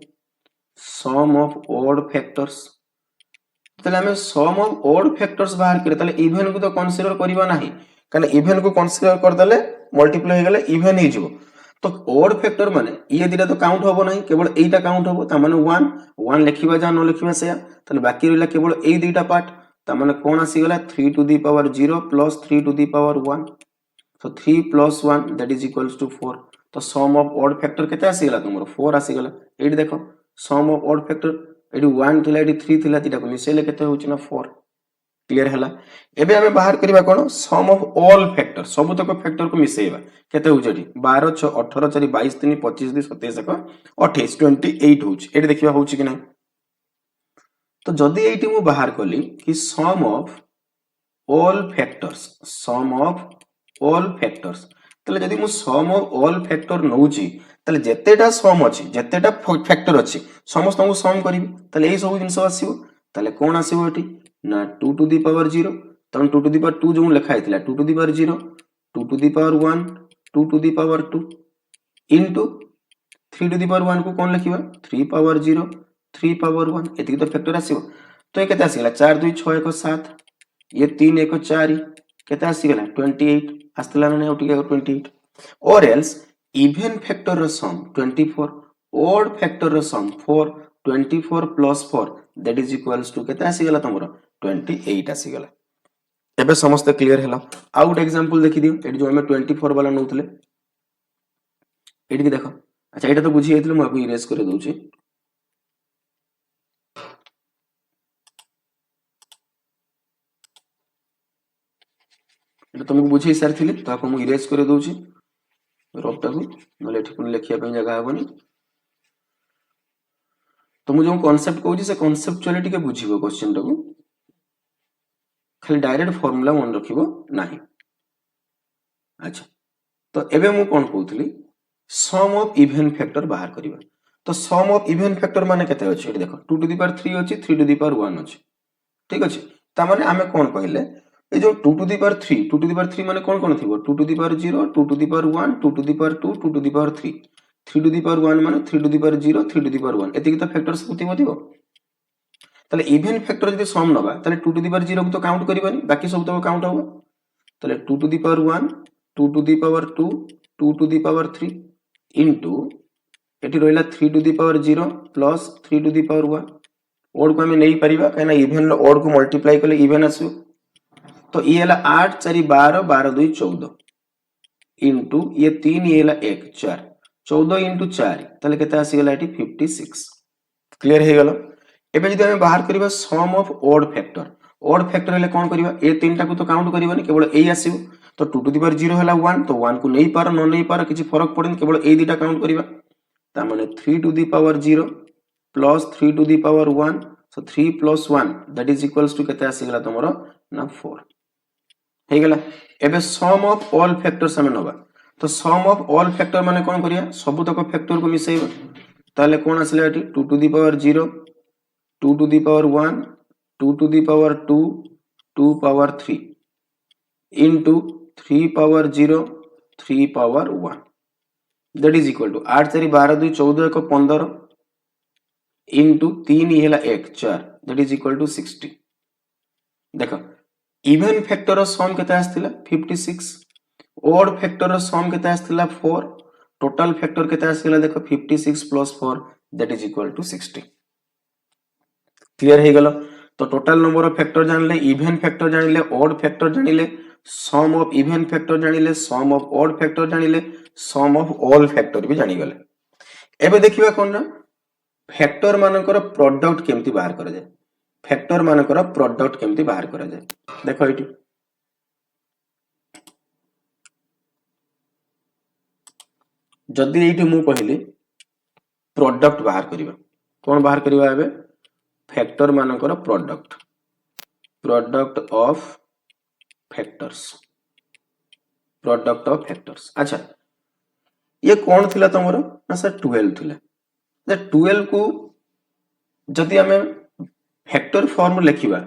सम ऑफ ओड फैक्टर्स तले हमें सम ऑफ ओड फैक्टर्स बाहर करे तले इवन को तो कंसीडर करिवा नाही कारण इवन को कंसीडर कर दले मल्टीप्लाई हो गले इवन हे जिवो तो ओड फैक्टर माने ये दिरा तो काउंट होबो नाही केवल एटा काउंट होबो त माने 1 1 लिखिबा जा न लिखिबा से तले बाकी रहला केवल ए दुईटा पार्ट त माने कोन आसी गेला 3 to the power 0 plus 3 to the power 1 so 3 plus 1 that is equals to 4 तो सम ऑफ ओड फैक्टर केते आसी गेला तुमरो 4 आसी गेला एडी देखो सम ऑफ ओड फैक्टर एडी 1 थिला एडी 3 थिला तिटा को मिसेले केते होची ना 4 क्लियर हला एबे हमें बाहर करिबा कोन सम ऑफ ऑल फैक्टर सब तक फैक्टर को मिसेइबा केते होची एडी 12 6 18 4 22 3 25 2 27 1 28 28 होची एडी देखिबा होची कि नै तो जदी एटी मु बाहर कली कि सम ऑफ ऑल फैक्टर्स तले जदी मु सम ऑफ ऑल फैक्टर नउची तले जेतेटा सम अछि जेतेटा फैक्टर अछि समस्त को सम करिवि तले ए सब जिंस आसीबो तले कोन आसीबो एटी ना 2 to the power 0 तम 2 to the power 2 जो लिखा हैतला 2 to the power 0 2 to the power 1 2 to the power 2 into 3 to the power 1 को कोन लिखिबा 3 power 0 3 power 1 एति तो फैक्टर आसीबो तो ए केते आसीला 4 2 6 1 7 ये 3 1 4 केते आसीगला 28 आस्तला ने उठी 28 और else even factor row some 24 odd factor row some 4 24 plus 4 that is equals to केते आसीगला तमरो 28 आसीगला एबे समस्त क्लियर हैला आउट एग्जांपल देखि दियो एडी जो हमें 24 वाला नउतले एडी के देखो अच्छा एटा तो बुझी हेतले म आपको इरेज करे दोची एटा तुमको बुझी सारथिले तो आपको म इरेज करे दोची रफटा को नले एठी पुनी लेखिया पे जगह हेबनी तो मु जो कांसेप्ट कहूची से कॉन्सेप्चुअली टिके बुझिबो क्वेश्चन टाको खाली डायरेक्ट फार्मूला मन रखिबो नाही। अच्छा तो एबे मु कोन कहउथली सम ऑफ इवन फैक्टर बाहर करिबा तो सम ऑफ इवन फैक्टर माने केते अछि एठी देखो 2 टू द पावर 3 अछि 3 टू द पावर 1 अछि ठीक अछि ता माने आमे कोन कहले ए जो 2 to the power 3 2 to the power 3 माने कोन थिबो 2 to the power 0 2 to the power 1 2 to the power 2 2 to the power 3 3 to the power 1 माने 3 to the power 0 3 to the power 1 एतिक तो फैक्टर्स थिबो ताले इवन फैक्टर जदि सम नबा ताले 2 टू द पावर 0 को तो काउंट करिबानी बाकी सब तो काउंट होबो ताले 2 to the power 1 2 to the power 2 2 to the power 3 into एटी रहिला 3 to the power 0 plus 3 to the power 1 odd को हमें नहीं परिबा काना इवन लो ओड को मल्टीप्लाई करले इवन आसु तो ये हला 8 4 12 12 2 14 इनटू ये 3 ये हला 1 4 14 इनटू 4 ताले केते आसी गला एटी 56 क्लियर हे गलो एबे जदि हमें बाहर करिबा सम ऑफ ओड फैक्टर हेले कोन करिबा ए तीनटा को तो काउंट करिबानी केवल ए आसीबो तो 2 टू द पावर 0 हला 1 तो 1 को नहीं पार न नहीं पार किछि फरक पड़न केवल ए दीटा काउंट करिबा ता माने 3 to the power 0 plus 3 to the power 1 so 3 plus 1 that is equals to केते आसी गला तमरो ना 4 हे गला एबे सम ऑफ ऑल फैक्टर्स हमें नबा तो सम ऑफ ऑल फैक्टर माने कोन करिया सब तक फैक्टर को मिसेइबा ताले कोन आसले एटी 2 to the power 0 2 to the power 1 2 to the power 2 2 power 3 into 3 power 0 3 power 1 that is equal to 8 4 12 2 14 1 15 into 3 ये हला 1 4 that is equal to 60 देखो इवन फैक्टर सम केते आस्थिला 56 ओड फैक्टर सम केते आस्थिला 4 टोटल फैक्टर केते आस्थिला देखो 56 plus 4 that is equal to 60 clear हे गलो तो टोटल नंबर ऑफ फैक्टर जानले इवन फैक्टर जानिले ओड फैक्टर जानिले सम ऑफ इवन फैक्टर जानिले सम ऑफ ओड फैक्टर जानिले सम ऑफ ऑल फैक्टर भी जानि गले एबे देखिबा कोन ना फैक्टर मानकर प्रोडक्ट केमती बाहर करा जाय फैक्टर मानकर प्रोडक्ट केमती बाहर करा जाय देखो एटी जदी एटी मु कहली प्रोडक्ट बाहर करिबा कोन बाहर करिबा एबे फैक्टर मानकर प्रोडक्ट ऑफ फैक्टर्स अच्छा ये कौन थिला तमरो ना सर 12 थिला 12 को जदि हमें फैक्टर फॉर्म लिखिबा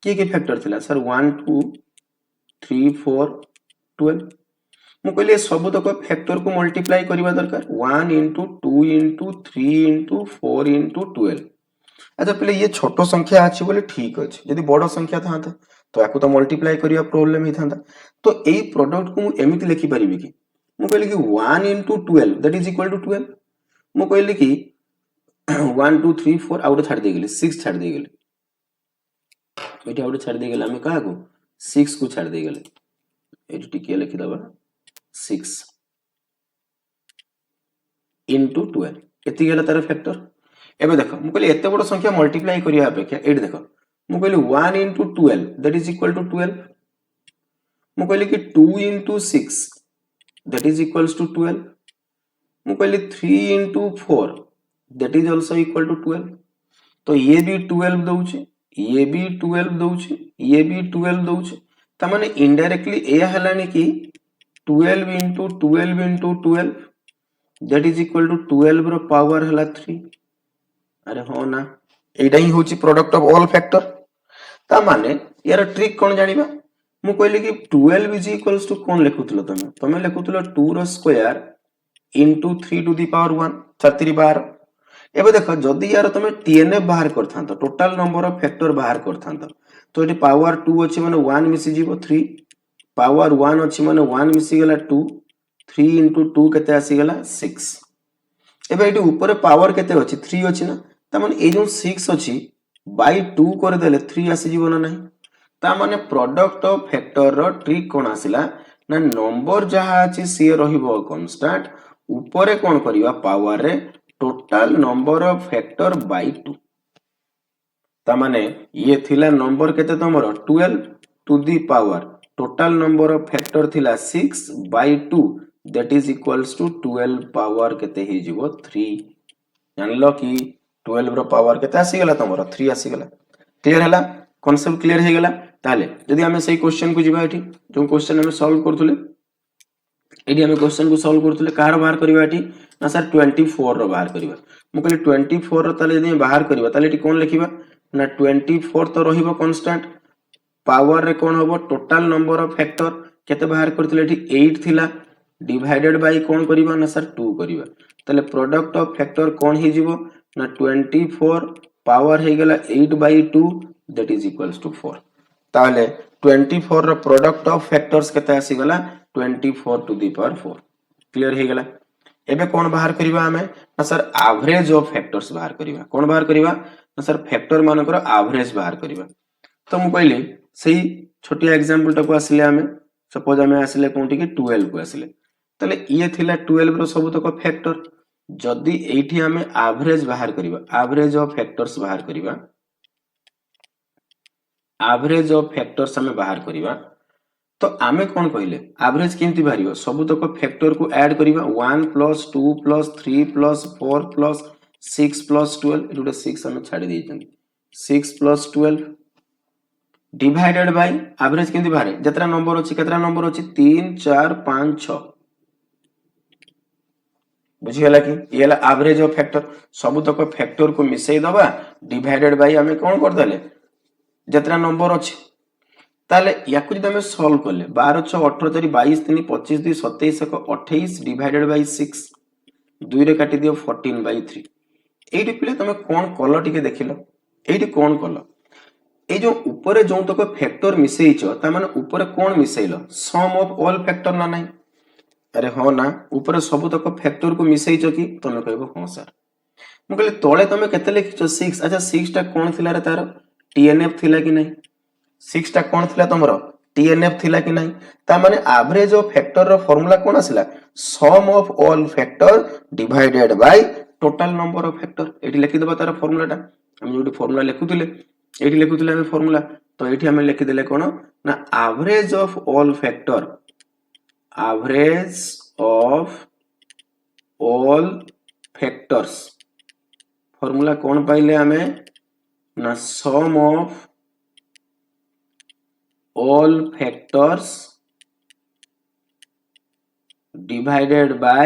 की फैक्टर थिला सर 1 2 3 4 12 मु कहले सब तक फैक्टर को मल्टीप्लाई करबा दरकार 1 into 2 into 3 into 4 into 12 अच्छा पहले ये छोटो संख्या अछि बोले ठीक अछि यदि बड़ संख्या थांता तो याकू तो मल्टीप्लाई करिया प्रॉब्लम ही थांता तो एई प्रोडक्ट को मु एमिति लिखि परिबी कि मु कहले कि 1 into 12 that is equal to 12 मु कहले कि 1 2 3 4 आउट छाड़ दे गेली 6 छाड़ दे गेली एटी आउट छाड़ दे गेला हम का को 6 को छाड़ दे गेले एटी टिके लिखि दबा 6 into 12 एति गेला तार फैक्टर एबे देखो मु कहले एते बड़ संख्या मल्टीप्लाई करिया अपेक्षा एटी देखो मु कहले 1 into 12 that is equal to 12 मु कहले कि 2 into 6 that is equals to 12 मु कहले 3 into 4 that is also equal to 12 तो ये भी 12 दउचे ये भी 12 दउचे ये भी 12 दउचे त माने इनडायरेक्टली ए हलानी कि 12 into 12 into 12 that is equal to 12 रो पावर हला 3 अरे हो ना एटा ही होची प्रोडक्ट ऑफ ऑल फैक्टर ता माने यार ट्रिक कोन जानिबा मु कहले कि 12 is equals to कोन लेखुतलो तमे लेखुतलो 2 रो square into 3 to the power 1 4 12 एबे देखो जदी यार तमे TNF बाहर करथांत टोटल नंबर ऑफ फैक्टर बाहर करथांत तो एटी पावर 2 अछि माने 1 मिसी जीवो 3 पावर 1 अछि माने 1 मिसी गेला 2 3 into 2 केते आसी गेला 6 एबे एटी ऊपर पावर केते अछि 3 अछि ना त माने ए जो 6 अछि बाय 2 कर देले 3 आसी जीवो ना नहीं ता माने प्रोडक्ट ऑफ फैक्टर रो ट्रिक कोन आसिला ना नंबर जहा अछि से रहिबो कांस्टेंट ऊपर कोन करिवा पावर रे total number of factor by 2 ता माने ये थिला नंबर केते तमरो 12 to the power total number of factor थिला 6 by 2 that is equals to 12 power केते ही जीवो 3 जानलो कि 12 रो पावर केते आसी गला तमरो 3 आसी गला क्लियर हला कांसेप्ट क्लियर हे गला ताले यदि हमें सही क्वेश्चन को जीवा एठी जो क्वेश्चन हमें सॉल्व करथुले एठी हमें क्वेश्चन को सॉल्व करथुले कार बाहर करबा एठी ना सर 24 रो बाहर करबा मु कहले 24 रो ताले यदि बाहर करबा ताले एठी कोन लिखिबा ना 24 तो रहिबो कांस्टेंट पावर रे कोन होबो टोटल नंबर ऑफ फैक्टर केते बाहर करथिले एठी 8 थिला डिवाइडेड बाय कोन करबा ना सर 2 करबा ताले प्रोडक्ट ऑफ फैक्टर कोन ही जीवो ना 24 पावर हे गेला 8 by 2 that is equals to 4 ताले 24 रो प्रोडक्ट ऑफ फैक्टर्स केते आसी गला 24 टू द पावर 4 क्लियर हे गेला एबे कोन बाहर करबा हमें ना सर एवरेज ऑफ फैक्टर्स बाहर करबा कोन बाहर करबा ना सर फैक्टर मानकर एवरेज बाहर करबा तो मु कहली सही छोटिया एग्जांपल टाको आसिले हमें सपोज हमें आसिले कोंटी के 12 को आसिले तले ये थिला 12 रो सब तक फैक्टर जदी एठी हमें एवरेज बाहर करबा एवरेज ऑफ फैक्टर्स बाहर करबा एवरेज ऑफ फैक्टर्स हमें बाहर करबा तो आमे कोन कहले एवरेज केमती बाहरियो सब तक फैक्टर को ऐड करबा 1 + 2 + 3 + 4 + 6 + 12 एटुटे 6 हमें छाडी देइछन 6 + 12 डिवाइडेड बाय एवरेज केमती बाहरे जतरा नंबर अछि केतरा नंबर अछि 3 4 5 6 बुझियला कि ये ला एवरेज ऑफ फैक्टर सब तक फैक्टर को मिसई दबा डिवाइडेड बाय हमें कोन कर दले जतरा नंबर अछि ताले याकु जदि हमें सॉल्व करले 12 6 18 4 22 3 25 2 27 1 28 डिवाइडेड बाय 6 2 रे काटी दियो 14 बाय 3 एठी पिले तमे कोन कलो टिके देखिलो एठी कोन कलो ए जो ऊपर जो तक फैक्टर मिसईछ ता माने ऊपर कोन मिसईलो सम ऑफ ऑल फैक्टर ना नहीं अरे हो ना ऊपर सब तक फैक्टर को मिसईछ कि तमे कहबो हां सर मु कहले तळे तमे केते लिखिछो 6 अच्छा 6 टा कोन थिला रे तार टीएनएफ थिला कि नहीं 6 टा कोन थिला तमरो टीएनएफ थिला कि नहीं ता माने एवरेज ऑफ फैक्टर रो फार्मूला कोन आसिला sum of all factor divided by total number of factor एठी लिखि देबा तार फार्मूलाटा हम जोडी फार्मूला लिखुतिले एठी लिखुतिले हम फार्मूला तो एठी हम लिखि देले कोन ना average of all factor average of all factors formula कोन पाइले हमें ना sum of all factors divided by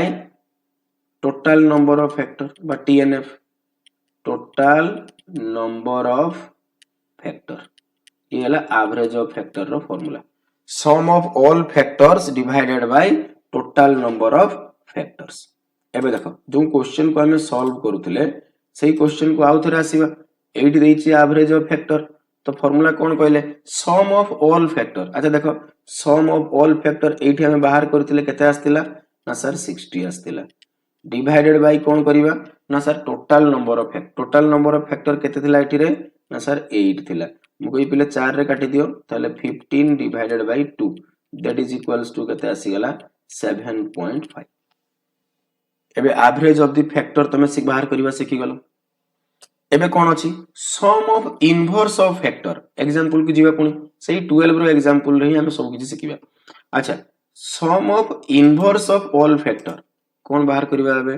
total number of factor বা TNF total number of factor ये हला average of factor row formula sum of all factors divided by total number of factors एबे देखो जो क्वेश्चन को हमें सॉल्व करूथिले सही क्वेश्चन को आउ थरे आसीबा एठी देइछि एवरेज ऑफ फैक्टर तो फार्मूला कौन कहले सम ऑफ ऑल फैक्टर अच्छा देखो सम ऑफ ऑल फैक्टर एठी हमें बाहर करथिले केते आस्तिला ना सर 60 आस्तिला डिवाइडेड बाय कौन करिवा ना sir total number of factor केते थिला एठी रे ना सर 8 थिला मु कहि पिले 4 रे काटि दियो ताले 15 divided by 2 that is equals to केते आसी गला 7.5 एबे एवरेज ऑफ द फैक्टर तमे सिक बाहर करिवा सिखि गलो एबे कोन अछि sum of inverse of factor example को जीवा पुनी सही 12 रो एग्जांपल रे हम सब किछि सिखिबा अच्छा sum of inverse of all factor कोन बाहर करिबा एबे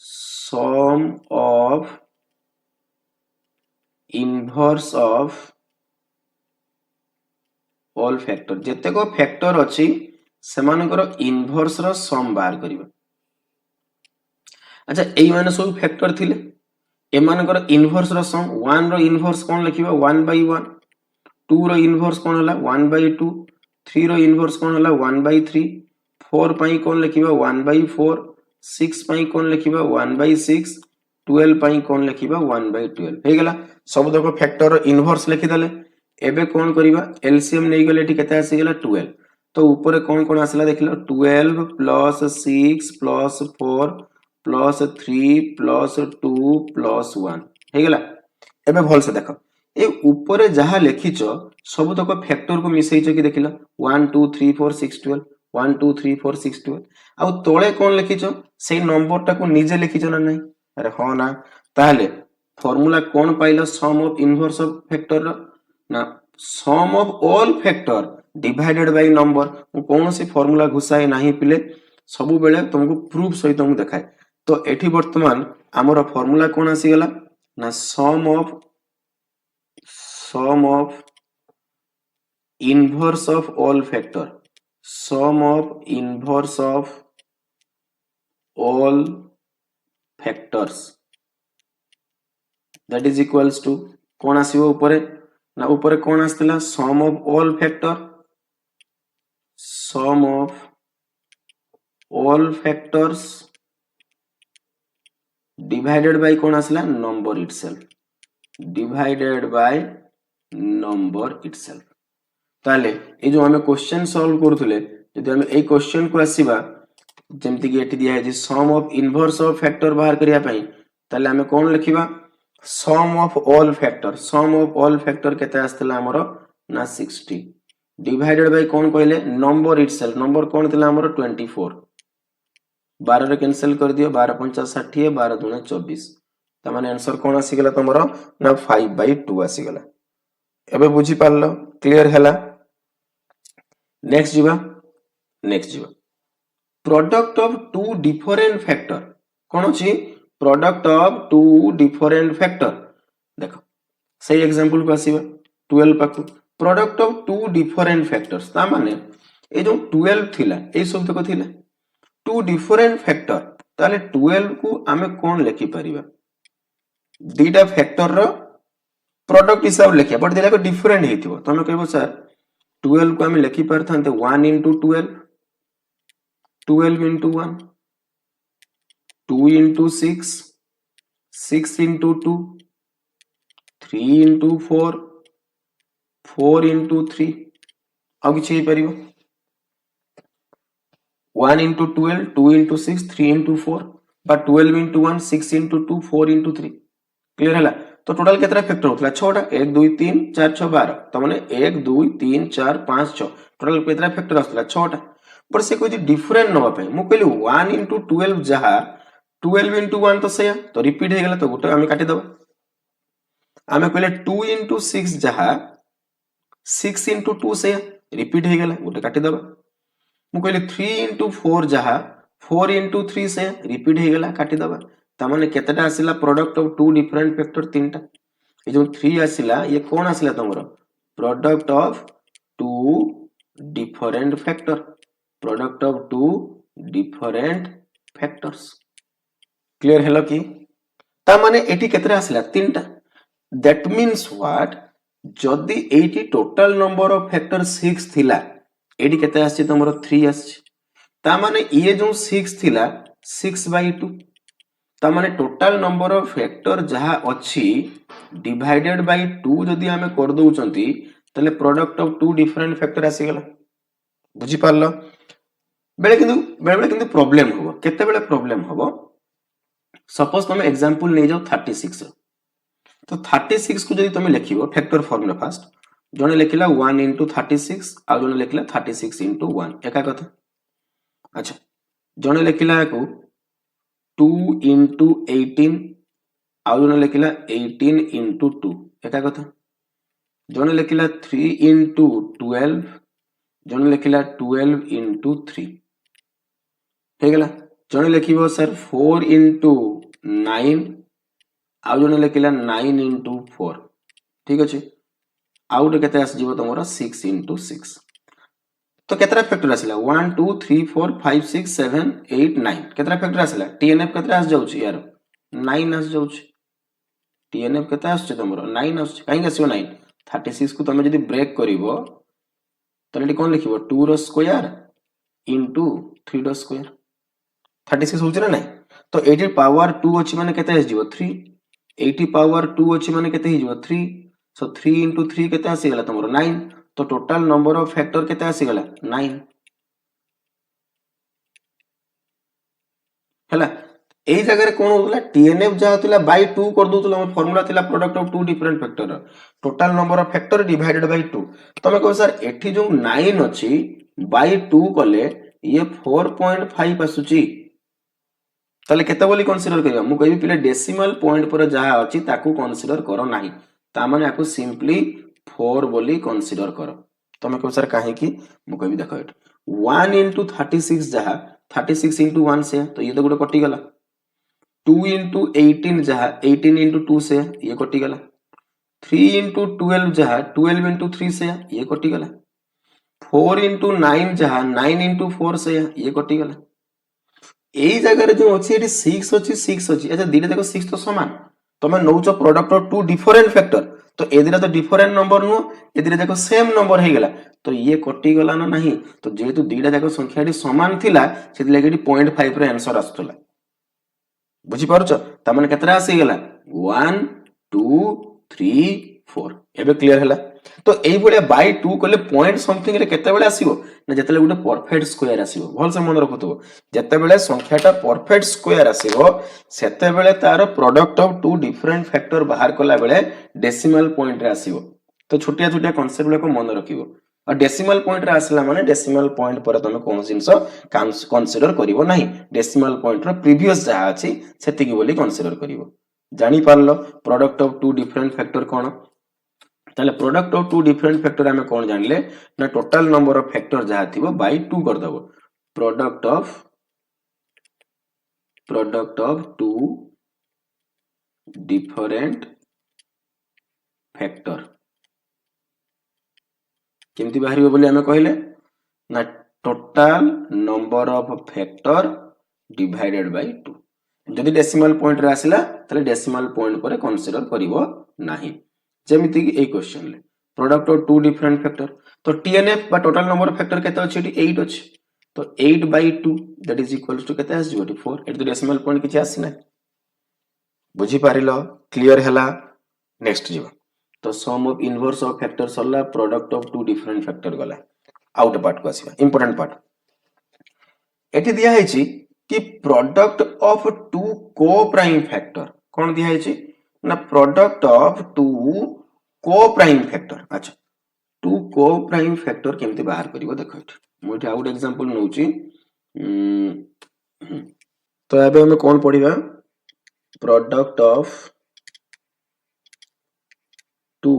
sum of inverse of all factor जते को फैक्टर अछि सेमानकर इनवर्स रो सम बाहर करिबा अच्छा एई माने सब फैक्टर थिले एमानकर इनवर्स रो सम 1 रो इनवर्स कोन लिखिबा 1/1 2 रो इनवर्स कोन हला 1/2 3 रो इनवर्स कोन हला 1/3 4 पई कोन लिखिबा 1/4 6 पई कोन लिखिबा 1/6 12 पई कोन लिखिबा 1/12 हे गेला सब तक फैक्टर रो इनवर्स लिखि दले एबे कोन करिबा एलसीएम नै गेले एठी केते आसी गेला 12 तो ऊपर कोन कोन आसला देखिलो 12 + 6 + 4 +3 +2 +1 हे गेला एबे भल से देखो ए ऊपर जहा लिखिचो सब तक फैक्टर को मिसैचो कि देखिलो 1 2 3 4 6 12 1 2 3 4 6 12 आ तळे कोन लिखिचो सेही नंबर टा को निजे लिखिचो ना नहीं अरे हो ना ताहले फार्मूला कोन पाइलो sum of inverse of factor रो ना sum of all factor divided by number कोन से फार्मूला घुसाए नाही पिले सबु बेले तुमको प्रूफ सहित मुझे देखाए। तो एठी वर्तमान आमर फॉर्मूला कौन आसीगला ना sum of inverse of all factor, sum of inverse of all factors that is equals to कौन आसीबो ऊपर ना ऊपर कौन आस्थिला sum of all factor, sum of all factors divided by कौन आसला number itself, divided by number itself. ताले ए जो हमें क्वेश्चन सॉल्व करथुले जदि हमें ए क्वेश्चन को आसीबा जेमति कि एठी दिया है sum of inverse of factor बाहर करिया पई ताले हमें कौन लिखिबा sum of all factor, sum of all factor केते आस्तला हमरो ना 60 डिवाइडेड बाय कौन कहले नंबर इटसेल्फ, नंबर कौन थिला हमरो 24 12 रे कैंसिल कर दियो 12 5 60 12 2 24 त माने आंसर कौन आसी गेला तमरो ना 5/2 आसी गेला। एबे बुझी पारलो क्लियर हैला। नेक्स्ट जीवा product of two different factor कौन अछि product of two different factor देखो सही एग्जांपल को आसीबा 12 पाकु product of two different factors ता माने ए जो 12 थिला ए सब तक थिला टू डिफरेंट फैक्टर ताले 12 को आमे कौन लिखि परिबा दीटा फैक्टर रो प्रोडक्ट हिसाब लिखिया बट दिला को डिफरेंट हेतिबो तमे कहबो सर 12 को आमे लिखि परथांते 1 into 12 12 into 1 2 into 6 6 into 2 3 into 4 4 into 3 अब किछि परिबो 1 into 12 2 into 6 3 into 4 बा 12 into 1 6 into 2 4 into 3 क्लियर हैला। तो टोटल केतरा फैक्टर होतला 6टा 1 2 3 4 6 12 त माने 1 2 3 4 5 6 टोटल केतरा फैक्टर आस्तला 6टा पर से कोइ डिफरेंट नवा पे मु कहली 1 into 12 जहा 12 into 1 तो सया तो रिपीट हे गेला तो गोटे आमे काटी दबा आमे कहले 2 into 6 जहा 6 into 2 सया रिपीट हे गेला गोटे काटी दबा मु कहले 3 into 4 जहा 4 into 3 सया रिपीट हे गेला काटी दबा त माने केतेटा आसिला product of two different factor तीनटा ए जो 3 आसिला ये कोन आसिला तमरो product of two different factor, product of two different factors clear हेलो कि ता माने एटी केतरा आसिला तीनटा दैट मींस व्हाट जदी एटी टोटल नंबर ऑफ फैक्टर 6 थिला एटी केते आछि तमरो 3 आछि ता माने ये जो 6 थिला 6/2 ता माने टोटल नंबर ऑफ फैक्टर जहा अछि डिवाइडेड बाय 2 जदी हमें कर दउचंती तले product of two different factor आसी गेला बुझी पारलो। बेले किंतु प्रॉब्लम होबो केते बेले प्रॉब्लम होबो सपोज तुम एग्जांपल ले जाओ 36 तो 36 को जदी तुम लिखिबो फैक्टर फॉर्मूला फास्ट जने लिखिला 1 into 36 आ जने लिखिला 36 into 1 एका कथा। अच्छा जने लिखिला को 2 into 18 आ जने लिखिला 18 into 2 एका कथा। जने लिखिला 3 into 12 जने लिखिला 12 into 3 हे गेला। जने लिखिबो सर 4 into 9 आ जने लिखिला 9 into 4 ठीक अछि आउट केते आस जीवो तमरो 6 into 6 तो केतरा फैक्टर आसिला 1 2 3 4 5 6 7 8 9 केतरा फैक्टर आसिला टीएनएफ केतरा आस जाउची यार 9 आस जाउची टीएनएफ केते आसछ तमरो 9 आसछ काई आसीबो 9 36 को तमे जदी ब्रेक करिवो तले कोन लिखिबो 2 रो स्क्वायर into 3 रो स्क्वायर 36 होउची ना नहीं तो 80 पावर 2 अछि माने केते आस जीवो 3 80 पावर 2 अछि माने केते हि जीवो 3 सो 3 into 3 केते आसी गेला तमरो 9 तो टोटल नंबर ऑफ फैक्टर केते आसी गेला 9 हला एई जगह रे कोन होतला टीएनएफ जा होतला बाय 2 कर दोतला हमर फार्मूला थिला product of two different factor total number of factor divided by 2 तमे को सर एठी जो 9 अछि बाय 2 कले ये 4.5 आसुची ताले केते बोली कंसीडर करिया मु कहबी पिले डेसिमल पॉइंट पर जहा अछि ताकू कंसीडर करो नाही ता माने आकू सिंपली 4 बोली कंसीडर करो तमे को सर काहे की मु कहबी देखो एट 1 into 36 जहा 36 इंटू 1 से तो ये तो गोटे कटिगला 2 इंटू 18 जहाँ 18 इंटू 2 से ये कटिगला 3 इंटू 12 जहाँ 12 इंटू 3 से ये कटिगला 4 इंटू 9 जहाँ 9 इंटू 4 से ये कटिगला यही जगह जो अच्छी 6 अच्छी 6 अच्छी अच्छा दीटा जाक 6 तो समान तुम नौ product of two different factor तो ए दिटा तो डिफरेंट नंबर नुह ए दिटा जाक सेम नंबर हो गला तो ये कटिगला ना नहीं तो जेहेतु दीटा जाक संख्या सामान थिला से लगे 0.5 रो आंसर आसुला बुझी पारुछ तामाने केतरा आसीगला 1 2 3 4 एबे क्लियर हैला तो एई बळे बाय 2 कले पॉइंट समथिंग रे केते बेले आसीबो ना जेतेले गुटे परफेक्ट स्क्वायर आसीबो भल से मन रखुतबो जेते बेले संख्याटा परफेक्ट स्क्वायर आसीबो सेते बेले तार product of two different factor बाहर कला बेले डेसिमल पॉइंट रे आसीबो तो छोटिया छोटिया कांसेप्ट ले को मन रखिबो और डेसिमल पॉइंट रे आसला माने डेसिमल पॉइंट पर तमे कोन जिंस कंसीडर करिवो नाही डेसिमल पॉइंट रो प्रीवियस जहा अछि सेति की बोली कंसीडर करिवो जानि पारलो product of two different factor कोन ताले product of two different factor हमें कोन जानले ना टोटल नंबर ऑफ फैक्टर जहा थिबो बाय 2 कर दबो product of two different factor केमती बाहरिबो बोली हमें कहले ना total number of factor divided by 2 जदि डेसिमल पॉइंट रे आसिला ताले डेसिमल पॉइंट पर कंसीडर करिवो नाही जेमिति कि ए क्वेश्चन ले product of two different factor तो टीएनएफ बा टोटल नंबर ऑफ फैक्टर केते अछि 8 अछि तो 8 by 2 that is equals to केते आसी 4 एट द डेसिमल पॉइंट किछि आसी ना बुझी पारिलो क्लियर हला नेक्स्ट जीव तो sum of inverse of factor सरला product of two different factor गला आउट पार्ट को आसीबा इंपोर्टेंट पार्ट एठी दिया हैछि कि product of two coprime factor कोन दिया हैछि ना product of two coprime factor अच्छा टू को प्राइम फैक्टर केमती बाहर करिवो देखो एठी मोठी आउट एग्जांपल नउची तो एबे हम कोन पढिबा product of two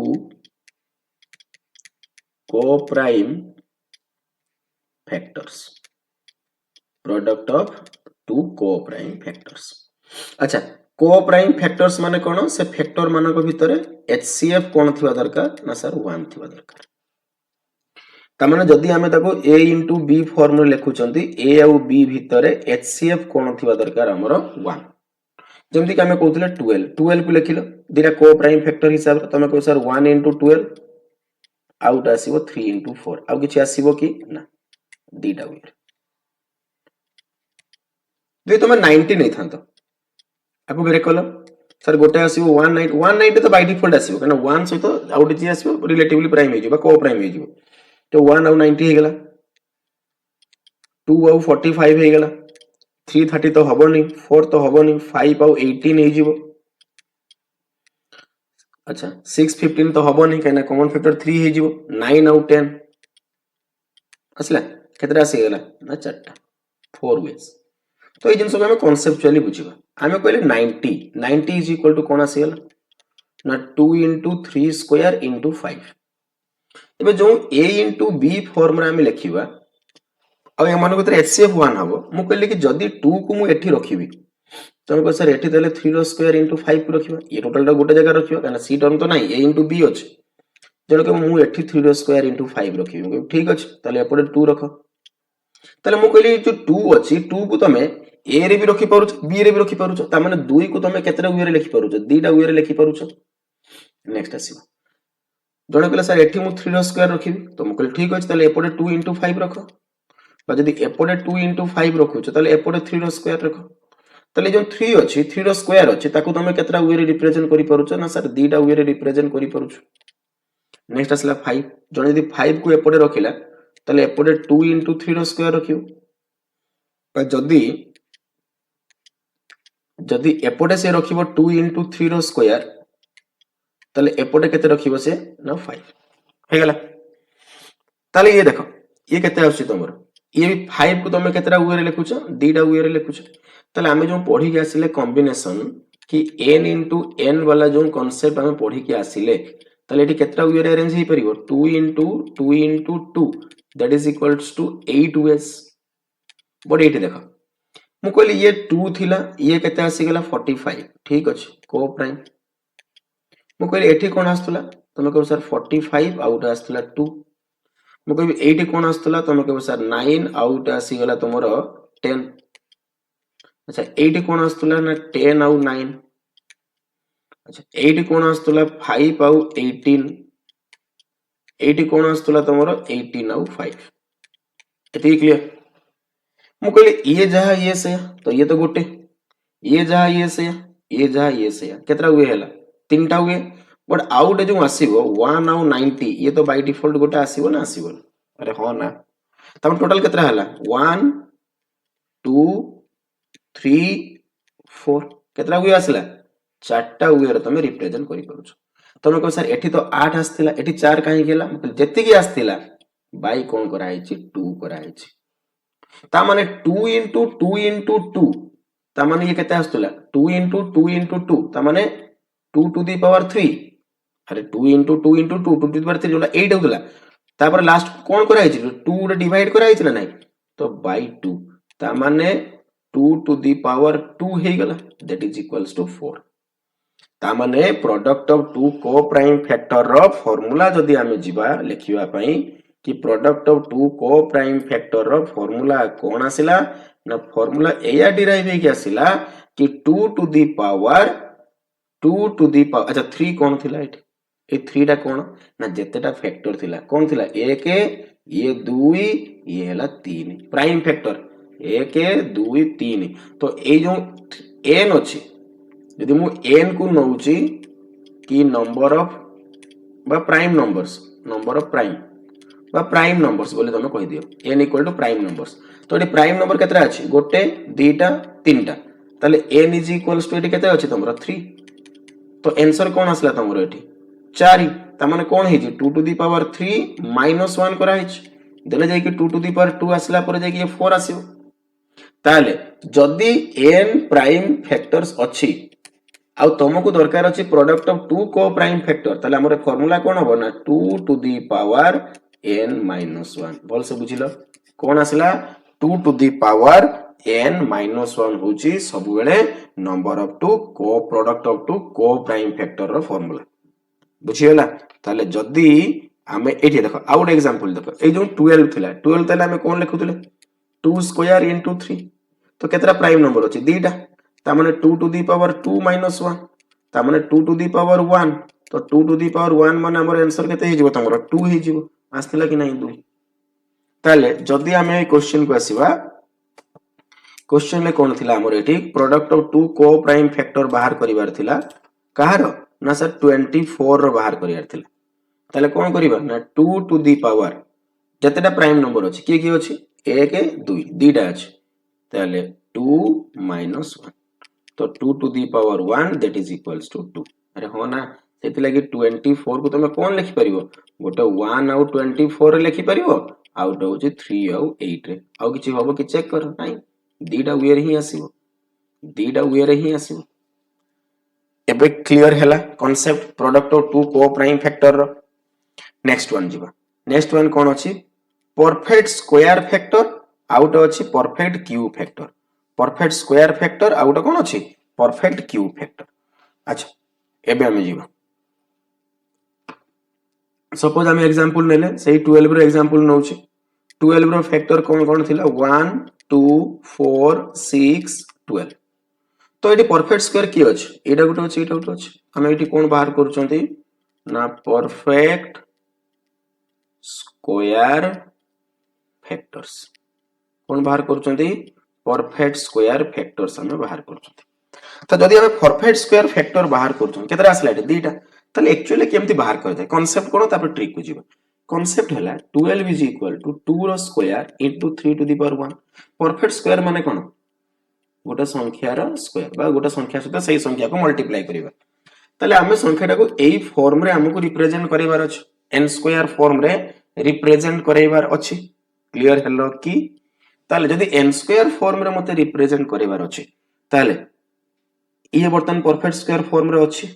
coprime factors product of two coprime factors अच्छा को प्राइम फैक्टर्स माने कोन से फैक्टर मानक भितरे एचसीएफ कोन थिबा दरकार ना सर 1 थिबा दरकार ता माने जदी हमें ताको a * b फॉर्म रे लेखुचंती a और b भितरे एचसीएफ कोन थिबा दरकार हमरो 1 जेमति कि हमें कहउतले 12 को लेखिलो दिरा को प्राइम फैक्टर हिसाब रे तमे को सर 1 * 12 आउट आसीबो 3 * 4 आ किछि आसीबो कि ना दीटा वे जे तमे 90 नै थांतो आपको ब्रेक कलो सर गोटे आसीबो 190 तो बाय डिफॉल्ट आसीबो कना 1 सहित आउट जे आसीबो रिलेटिवली प्राइम हे जिवो को प्राइम हे जिवो तो 1 और 90 हे गेला 2 और 45 हे गेला 330 तो हबो नहीं 4 तो हबो नहीं 5 और 18 हे जिवो अच्छा 615 तो हबो नहीं कना कॉमन फैक्टर 3 हे जिवो 9 और 10 असला केतरा आसी गेला ना चारटा 4 वेज तो ये जिनस हमें कॉन्सेप्चुअली बुझिबा हमें कहले 90 इज इक्वल टू कोन आसी गेला ना 2 * 3 स्क्वायर * 5 एबे जो a * b फॉर्म रे हम लिखिबा अब ए मन भीतर एचसीएफ 1 हबो मु कहले कि जदी 2 को मु एठी रखिबी तो को सर एठी देले 3 रो स्क्वायर * 5 को रखिबा ये टोटल टा गोटे जगह रखिबा काना सी टर्म तो नाही a * b अछि जण के मु एठी 3 रो स्क्वायर * 5 रखिबी ठीक अछि ताले एपडे 2 रख ताले मु कहली जो 2 अछि 2 को तमे ए रे भी रखि पारुछ बी रे भी रखि पारुछ ता माने 2 को तमे केतरा वे रे लिखि पारुछ दीटा वे रे लिखि पारुछ नेक्स्ट आसीबा जण कहले सर एठी मु 3 रो स्क्वायर रखिबी तो मु कहली ठीक अछि ताले एपडे 2 * 5 रख बा जदी एपडे 2 * 5 रखुछ ताले एपडे 3 रो स्क्वायर रख ताले जो 3 अछि 3 रो स्क्वायर अछि ताको तमे केतरा वे रे रिप्रेजेंट करि पारुछ ना सर दीटा वे रे रिप्रेजेंट करि पारुछ नेक्स्ट आसला 5 जण यदि 5 को एपडे रखिला ताले एपडे 2 * 3 रो स्क्वायर रखियो बा जदी एपडे से रखिबो 2 * 3 रो स्क्वायर ताले एपडे केते रखिबो से ना 5 हे गेला ताले ये देखो ये केते आछि तमरो ये भी 5 को तमे केतरा वे रे लिखुछ दीटा वे रे लिखुछ ताले हमें जो पढी के आसिले कॉम्बिनेशन कि n * n वाला जो कांसेप्ट हमें पढी के आसिले ताले एठी केतरा वे रे अरेंज हे परिबो 2 * 2 * 2 that is equals to 8 ways but ये देख मु कहली ये 2 थिला ये केते आसीगला 45 ठीक अछि को प्राइम मु कहली एठी कोन आस्तला तमे कहू सर 45 आउट आस्तला 2 मु कहबी एठी कोन आस्तला तमे कहू सर 9 आउट आसीगला तमरो 10 अच्छा एठी कोन आस्तला ना 10 आउ 9 अच्छा एठी कोन आस्तला 5 आउ 18 एठी कोन आस्तला तमरो 18 आउ 5 एती क्लियर मु कहली ये जहा ये से तो ये तो गोटे ये जहा ये से ये जहा ये से केतरा हुए हैला तीनटा हुए बट आउट जो आसीबो 1 आउ 90 ये तो बाय डिफॉल्ट गोटे आसीबो ना आसीबो अरे हो ना तम टोटल केतरा हैला 1 2 3 4 केतरा हुए आसला चारटा हुए रे तमे रिप्रेजेंट करि परुछ तमे को सर एठी तो 8 आस्तिला एठी 4 काहे गेला मतलब जेति की आस्तिला बाय कोन करा हैछि 2 करा हैछि ता माने 2 into 2 into 2 ता माने ये केते आस्तला 2 into 2 into 2 ता माने 2 to the power 3 अरे 2 into 2 into 2 2 to the power 3 जोला 8 होतला तापर लास्ट कोन करा हैछि 2 रे डिवाइड करा हैछि ना नाही तो by 2 ता माने 2 to the power 2 हे गला दैट इज इक्वल्स टू 4 ता माने product of two coprime factor रो फार्मूला जदी हमें जीवा लिखिबा पई कि product of two coprime factor रो फार्मूला कोन आसिला ना फार्मूला एया डिराइव हे कि आसिला कि 2 to the power अच्छा 3 कोन थिला एठी ए 3 टा कोन ना जेतेटा फैक्टर थिला कोन थिला 1 ये 2 ये हला 3 प्राइम फैक्टर 1 2 3 तो ए जो n अछि यदि मु n को नउची कि नंबर ऑफ बा prime number of prime numbers बोले तमे कहि दियो n equal to prime numbers तो एटी प्राइम नंबर केतरा अछि गोटे दुईटा तीनटा ताले n इज इक्वल्स टू एटी केते अछि तमरो 3 तो आंसर कोन आसला तमरो एटी 4 ता माने कोन हे जी 2 टू द पावर 3 माइनस 1 करा हे देले जाय कि 2 टू द पावर 2 आसला पर जाय कि 4 आसीबो ताले जदी n प्राइम फैक्टर्स अछि आ तुमको दरकार अछि product of two coprime factor ताले हमरे फार्मूला कोन हो ना 2 to the power n minus 1 बोल से बुझिलो कोन आसला 2 to the power n minus 1 होची सब बेले number of two co product of two coprime factor रो फार्मूला बुझियला ताले जदी हमें एठी देखो आउट एग्जांपल देखो ए जो 12 थिला 12 ताले हमें कोन लिखुतले 2 स्क्वायर इनटू 3 तो केतरा प्राइम नंबर अछि दीटा ता माने 2 टू द पावर 2 minus 1 ता माने 2 टू द पावर 1 तो 2 टू द पावर 1 माने हमर आंसर केते हे जिवो तमरो 2 हे जिवो आस्तिला कि नहीं 2 ताले जदी हमें क्वेश्चन को आसीबा क्वेश्चन ले कोन थिला हमर एठी product of two coprime factor बाहर करिवार थिला कहारो ना सर 24 रो बाहर करिवार थिला ताले कोन करिबा ना 2 टू द पावर जतेटा प्राइम नंबर अछि के अछि 1 2 दीटा अछि ताले 2 minus 1 तो 2 to the power 1 that is equals to 2 अरे हो ना सेति लागि 24 को तमे कोन लिखि परिबो गोटे 1 आउ 24 रे लिखि परिबो आउट होची 3 आउ 8 रे आउ किछि होबो कि चेक कर नाही दीटा वेयर ही आसीबो एबे क्लियर हैला concept product of two coprime factor रो नेक्स्ट वन जीवा नेक्स्ट वन कोन अछि परफेक्ट स्क्वायर फैक्टर आउट अछि perfect cube factor perfect square factor out कोन अछि परफेक्ट क्यूब फैक्टर अच्छा एबे हम जीवा सपोज हम एग्जांपल नेले सेही 12 रो एग्जांपल नउछि 12 रो फैक्टर कोन कोन थिला 1 2 4 6 12 तो एटी परफेक्ट स्क्वायर की अछि एटा गुटे अछि हम एटी कोन बाहर करचंती ना परफेक्ट स्क्वायर फैक्टर्स कोन बाहर करचंती परफेक्ट स्क्वायर फैक्टर्स हम बाहर करचंती तो जदी हम परफेक्ट स्क्वायर फैक्टर बाहर करचं केतरा आसला एटी दीटा तले एक्चुअली केमती बाहर करते कांसेप्ट कोन तापर ट्रिक को जीवा कांसेप्ट हला 12 इज इक्वल टू 2 रो square into 3 to the power 1 perfect square माने कोन गोटे संख्यार स्क्वायर बा गोटे संख्या सहित सही संख्या को मल्टीप्लाई करिवा तले हमें संख्याटा को एई फॉर्म रे हमको रिप्रेजेंट करिवार अछि n स्क्वायर फॉर्म रे रिप्रेजेंट करिवार अछि क्लियर हेलो कि ताले जदी n स्क्वायर फॉर्म रे मते रिप्रेजेंट करिवार अछि ताले ये बर्तन परफेक्ट स्क्वायर फॉर्म रे अछि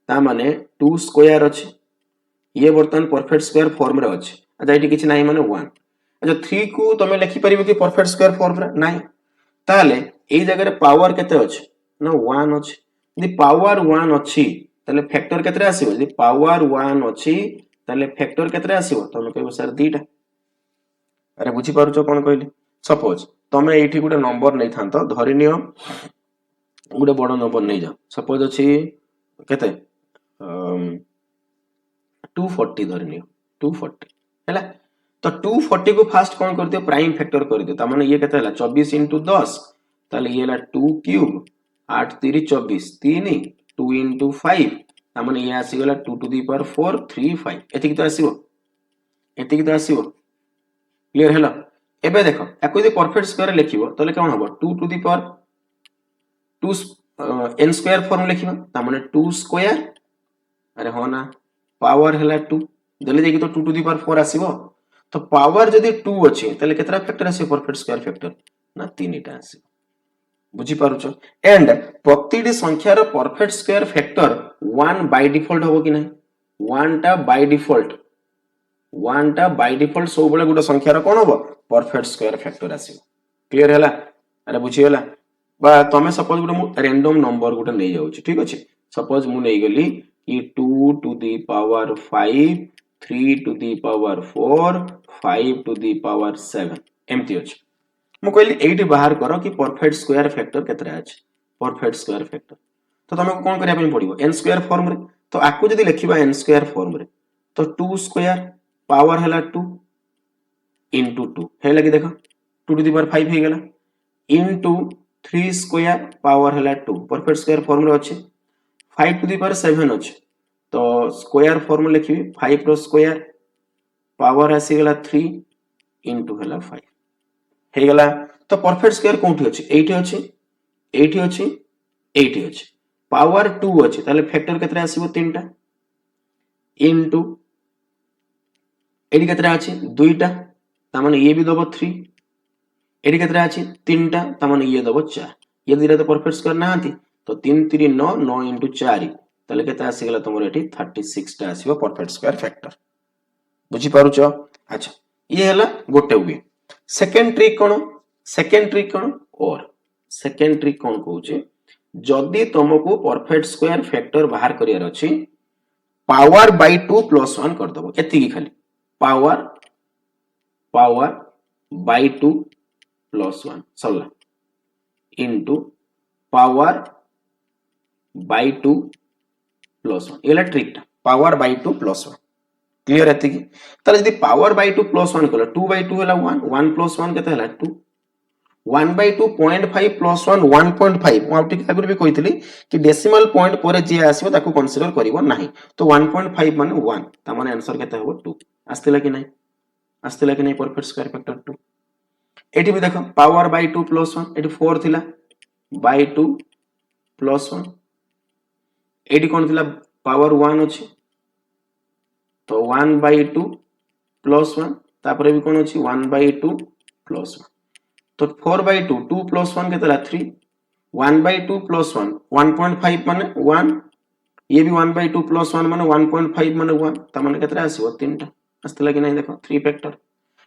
ता माने 2 स्क्वायर अछि ये बर्तन परफेक्ट स्क्वायर फॉर्म रे अछि अच्छा एटी किछ नाही माने 1 अच्छा 3 को तुम लिखि परिबो कि परफेक्ट स्क्वायर फॉर्म रे नाही ताले एई जगह रे पावर केते अछि ना 1 अछि यदि पावर 1 अछि ताले फैक्टर केते आसीबो यदि पावर 1 अछि ताले फैक्टर केते आसीबो तुम कहबो सर दीटा अरे बुझी पारुछो कोन कहली सपोज तुम एठी गुटे नंबर नै थांतो धरि नियो गुटे बड़ नंबर नै जाओ सपोज अछि केते 240 धरि नियो 240 हैला तो 240 को फास्ट कौन कर दियो प्राइम फैक्टर कर दियो ता माने ये केते हला 24 into 10 ताले ये हला 2 क्यूब 8 3 24 3 2 into 5 ता माने ये आसी गला 2 to the power 4 3 5 एतिकी तो आसीबो क्लियर हैला एबे देखो एको यदि परफेक्ट स्क्वायर लिखिबो तले कोन हबो 2 to the power 2 n square form लिखिबो ता माने 2 स्क्वायर अरे हो ना पावर हला 2 देले जेकी तो 2 to the power 4 आसीबो तो पावर जदि 2 अछि तले केतरा फैक्टर आसी परफेक्ट स्क्वायर फैक्टर ना 3 टा आसी बुझी पारुछो एंड प्रतिटी संख्यार perfect square factor 1 by default होबो कि नहीं 1 टा बाय डिफॉल्ट सब बेले गुटे संख्यार कोन होबो परफेक्ट स्क्वायर फैक्टर आसी क्लियर हैला अरे बुझी होला बा तमे सपोज गुटे मु रैंडम नंबर गुटे नै जाउची ठीक अछि सपोज मु नै गेली कि 2 to the power 5 3 to the power 4 5 to the power 7 एमती अछि मु कहली एठी बाहर करो कि परफेक्ट स्क्वायर फैक्टर केतरा अछि परफेक्ट स्क्वायर फैक्टर तो तमे कोन करिया पे पड़िबो n स्क्वायर फॉर्म रे तो आकु जदी लिखिबा n स्क्वायर फॉर्म रे तो 2 स्क्वायर पावर हला 2 into 2 हेला कि देखो 2 to the power 5 हे गेला into 3 स्क्वायर पावर हला 2 परफेक्ट स्क्वायर फॉर्म रे अछि 5 to the power 7 अछि तो स्क्वायर फॉर्म लिखिबी 5 रो स्क्वायर पावर आसी गेला 3 into हला 5 हे गेला तो परफेक्ट स्क्वायर कोठी अछि एठी अछि पावर 2 अछि ताले फैक्टर केतरा आसीबो 3 टा into एडी केतरा अछि 2 टा ता माने ये भी दबो 3 एडी केतरा अछि 3 टा ता माने ये दबो 4 ये दिरे तो परफेक्ट स्क्वायर नाहंती तो 3 3 9 9 into 4 ताले केता आसी गेला तमरो एठी 36 टा आसीबो परफेक्ट स्क्वायर फैक्टर बुझी पारुछो अच्छा ये हला गोटे वे सेकंड ट्रिक कोन और सेकंड ट्रिक कोन कहूचे जदी तुमको परफेक्ट स्क्वायर फैक्टर बाहर करियार अछि पावर बाय 2 plus 1 कर दबो एति की खाली पावर बाय 2 plus 1 सरला into पावर बाय 2 plus 1 एला ट्रिक टा पावर बाय 2 plus 1 क्लियर एति की ताले जदी पावर बाय 2 plus 1 कला 2 by 2 हला 1 1 plus 1 केते हला 2 1 by 2 0.5 plus 1 1.5 मु आउटी आगुर भी कहितली कि डेसिमल पॉइंट परे जे आसीबो ताको कंसीडर करिवो नाही तो 1.5 माने 1 ता माने आंसर केते होबो 2 आस्तिला कि नाही परफेक्ट स्क्वायर फैक्टर 2 एठी भी देखो पावर बाय 2 plus 1 एठी 4 थिला बाय 2 plus 1 एठी कोन थिला पावर 1 अछि तो 1 by 2 plus 1 तापरे भी कोन अछि 1 by 2 plus 1 तो 4 by 2 2 plus 1 केतला 3 1 by 2 plus 1 1.5 माने 1 ये भी 1 by 2 plus 1 माने 1.5 माने 1 ता माने केतरा आसीबो 3 टा आस्ते लागि नै देखो 3 फैक्टर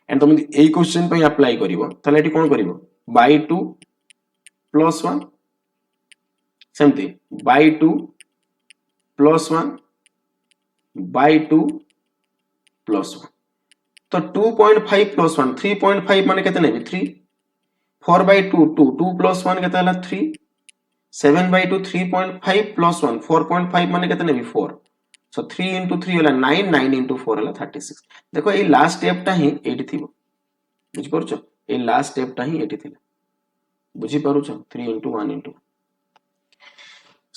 एंड तुम एई क्वेश्चन पे अप्लाई करिवो तले एटी कोन करिवो by 2 plus 1 सेमती by 2 plus 1 by 2 plus 1 तो 2.5 plus 1 3.5 माने केते नेबी 3 4 by 2 2 2 plus 1 केते हला 3 7 by 2 3.5 plus 1 4.5 माने केते नेबी 4 सो 3 into 3 हला 9 9 into 4 हला 36 देखो ए लास्ट स्टेप टा ही एठी थिबो बुझी परछो ए लास्ट स्टेप टा ही एठी थिला बुझी परछो 3 into 1 into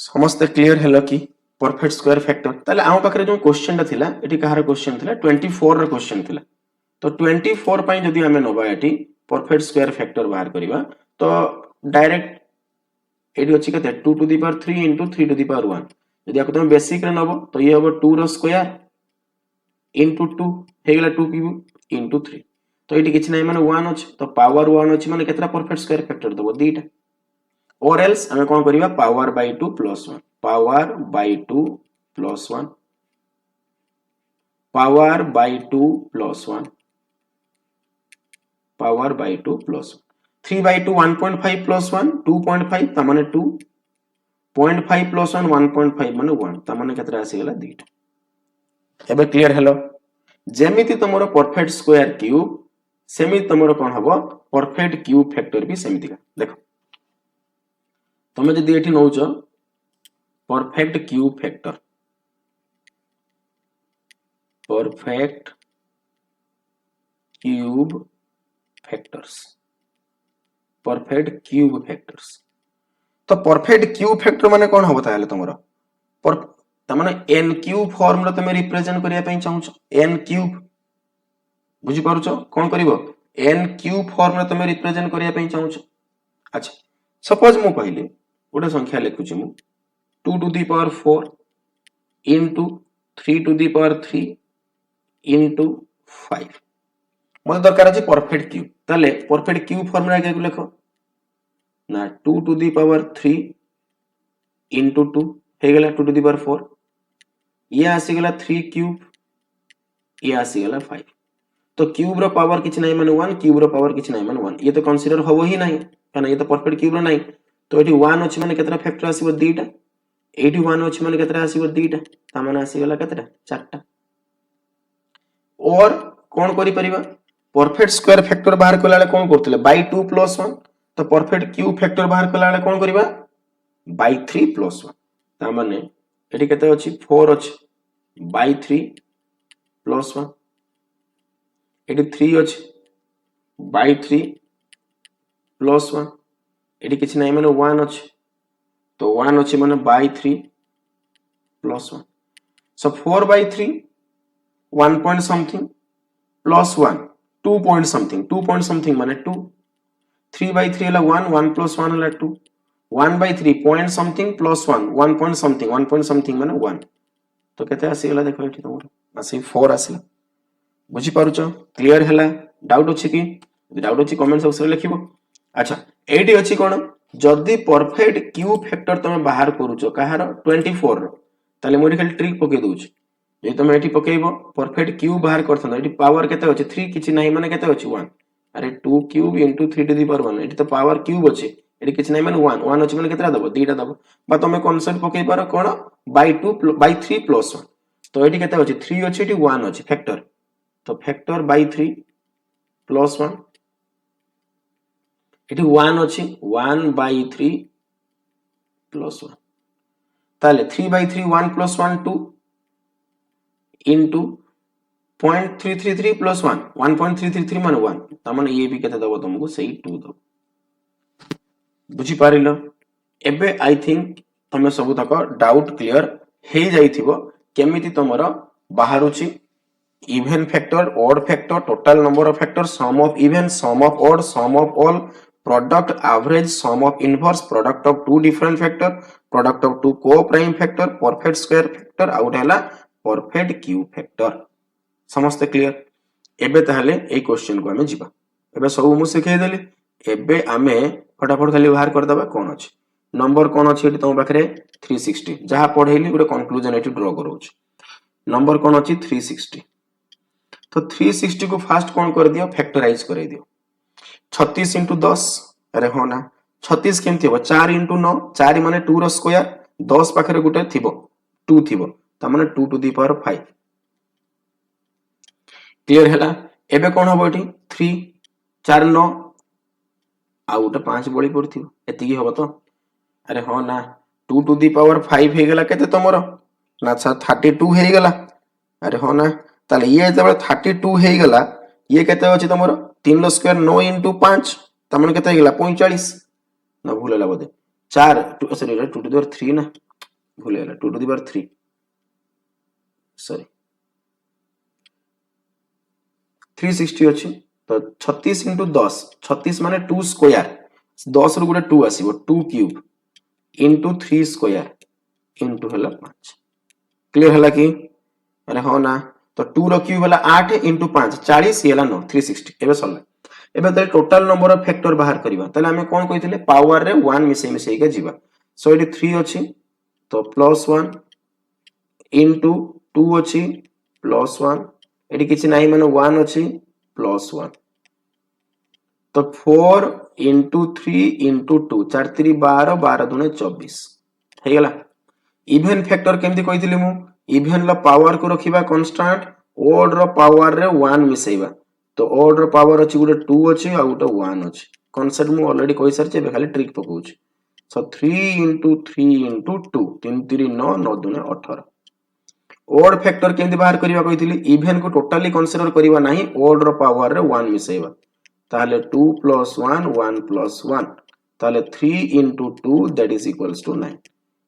समस्त क्लियर हैला कि परफेक्ट स्क्वायर फैक्टर ताले आम पाखरे जो क्वेश्चन टा थिला एठी कहार क्वेश्चन थिला 24 रे क्वेश्चन थिला तो 24 पई जदी हमें नबा एठी परफेक्ट स्क्वायर फैक्टर बाहर करिबा तो डायरेक्ट एडी अछि कते 2 to the power 3 into 3 to the power 1 यदि आपको तुम बेसिक रे नबो तो ये होबो 2 रो स्क्वायर into 2 हे गेला 2 क्यूब into 3 तो एटी किछ नै माने 1 अछि तो पावर 1 अछि माने केतरा परफेक्ट स्क्वायर फैक्टर दबो दीटा और एल्स हमें कोन करिबा power by 2 plus 1 power by 2 plus 1 power by 2 plus 1 power by 2 plus 3 by 2 1.5 plus 1 2.5 ता माने 2 0.5 प्लस 1 1.5 माने 1 ता माने केतरा आसी गेला 2 एबे क्लियर हेलो जेमिति तमरो परफेक्ट स्क्वायर क्यूब सेमिति तमरो कोन हबो परफेक्ट क्यूब फैक्टर भी सेमिति का देखो तमे जदी एठी नौचो perfect cube factor perfect cube factors perfect cube factors तो परफेक्ट क्यूब फैक्टर माने कोन हबो ताले तमरो पर त माने n क्यूब फॉर्म रे तमे रिप्रेजेंट करिया पई चाहूछो n क्यूब बुझी पारुछो कोन करिवो n क्यूब फॉर्म रे तमे रिप्रेजेंट करिया पई चाहूछो अच्छा सपोज मु कहली गोटे संख्या लिखुची मु 2 to the power 4 into 3 to the power 3 into 5 मत दरकार अछि परफेक्ट क्यूब ताले परफेक्ट क्यूब फॉर्मूला के लिखो ना 2 to the power 3 into 2 हे गेला 2 to the power 4 ये आसी गेला 3 क्यूब ये आसी गेला 5 तो क्यूब रो पावर किछ नाही माने 1 क्यूब रो पावर किछ नाही माने 1 ये तो कंसीडर होबो ही नाही काना ये तो परफेक्ट क्यूब रो नाही तो एठी 1 अछि माने केतरा फैक्टर आसीबो दीटा एठी 1 अछि माने केतरा आसीबो दीटा ता माने आसी गेला केतरा चारटा और कोन करि परिबा परफेक्ट स्क्वायर फैक्टर बाहर कला ले कोन करतले बाय 2 प्लस 1 तो परफेक्ट क्यूब फैक्टर बाहर कला ले कोन करिबा बाय 3 प्लस 1 ता माने एठी केते अछि 4 अछि बाय 3 प्लस 1 एठी 3 अछि बाय 3 प्लस 1 एठी किछ नाही माने 1 अछि तो 1 अछि माने by 3 plus 1 so 4 by 3 1 point something plus 1 2 point something माने 2 3 by 3 हला 1 1 plus 1 हला 2 1 by 3 point something plus 1 1 point something माने 1 तो केते आसी गेला देखो एठी तमरो आसी 4 आसी बुझी पारुचो क्लियर हला डाउट अछि कि डाउट अछि कमेंट सेक्शन में लिखिबो अच्छा एठी अछि कोन जदी परफेक्ट क्यूब फैक्टर तमे बाहर करूचो कहार 24 रो ताले मोडी खाली ट्रिक पके दोछ जे तमे एठी पकेइबो परफेक्ट क्यूब बाहर करथन एठी पावर केते अछि 3 किछि नाही माने केते अछि 1 अरे 2 cube into 3 to the power 1 एठी तो पावर क्यूब अछि एठी किछि नाही माने 1 1 अछि माने केतरा दबो दीटा दबो बा तमे कांसेप्ट पकेइ पारो कोन बाय 2 बाय 3 प्लस 1 तो एठी केते अछि 3 अछि एठी 1 अछि फैक्टर तो फैक्टर बाय 3 प्लस 1 एठी 1 अछि 1 बाय 3 प्लस 1 ताले 3 बाय 3 1 प्लस 1 2 into 0.333 प्लस 1 1.333 माने 1 ता माने ये भी केते दबो तुमको सही 2 दबो बुझी पारिलो एबे आई थिंक तमे सब तक डाउट क्लियर हे जाइथिबो केमिति तमरो बाहरुची even factor odd factor total number of factor sum of even sum of odd sum of all product average sum of inverse product of two different factor product of two coprime factor perfect square factor out हैला परफेक्ट क्यूब फैक्टर समस्त क्लियर एबे ताहले ए क्वेश्चन को हमें जिबा एबे सब मु सिखै देली एबे आमे फटाफट खाली बाहर कर दबा कोन अछि नंबर कोन अछि एटी तुम पाखरे 360 जहा पढैली गुटे कंक्लूजन एटी ड्रा करोछ नंबर कोन अछि 360 तो 360 को फास्ट कोन कर दियो फैक्टराइज कर दियो 36 into 10 अरे हो ना 36 केमति हो 4 into 9 4 माने 2 रो स्क्वायर 10 पाखरे गुटे थिबो 2 थिबो ता माने 2 to the power 5 क्लियर हैला एबे कोन होबो एठी 3 4 9 आ उटे 5 बळी पड़थिबो एति की होबो तो अरे हो ना 2 to the power 5 हे गेला केते तमरो ना अच्छा 32 हे गेला अरे हो ना ताले ये जब 32 हे गेला ये केते अछि तमरो 3 रो स्क्वायर 9 into 5 ता माने केते हे गेला 45 ना भूल हैला बोदे 4 सॉरी 2 to the power 3 ना भूल हैला 2 to the power 3 सॉरी 360 अछि तो 36 into 10 36 माने 2 स्क्वायर 10 रो गुटे 2 आसीबो 2 क्यूब into 3 स्क्वायर into हला 5 क्लियर हला कि अरे हो ना तो 2 रो क्यूब हला 8 into 5 40 हला 9 360 एबे सल्ला एबे त टोटल नंबर ऑफ फैक्टर बाहर करबा तले हमें कोन कहितले पावर रे 1 मिसई के जीवा सो एटी 3 अछि तो प्लस 1 into 2 अछि प्लस 1 एटी किछि नाही माने 1 अछि प्लस 1 तो 4 इंटू 3 इंटू 2 4 3 12 12 दूने 24 हे गला इवेन फैक्टर केमती कहितली मु इवेन लो पावर को रखिबा कांस्टेंट ओड रो पावर रे 1 मिसेइबा तो ओड रो पावर अछि गुटे 2 अछि आ गुटे 1 अछि कांसेप्ट मु ऑलरेडी कहि सारछि बे खाली ट्रिक पकाउछि सो 3 इंटू 3 इंटू 2 3 3 9 9 दूने 18 ओड फैक्टर केमती बाहर करिबा कहितली इवेन को टोटली कंसीडर करिबा नाही ओड रो पावर रे 1 मिसेइबा ताले 2 प्लस 1 1 प्लस 1 ताले 3 into 2 that is equals to 9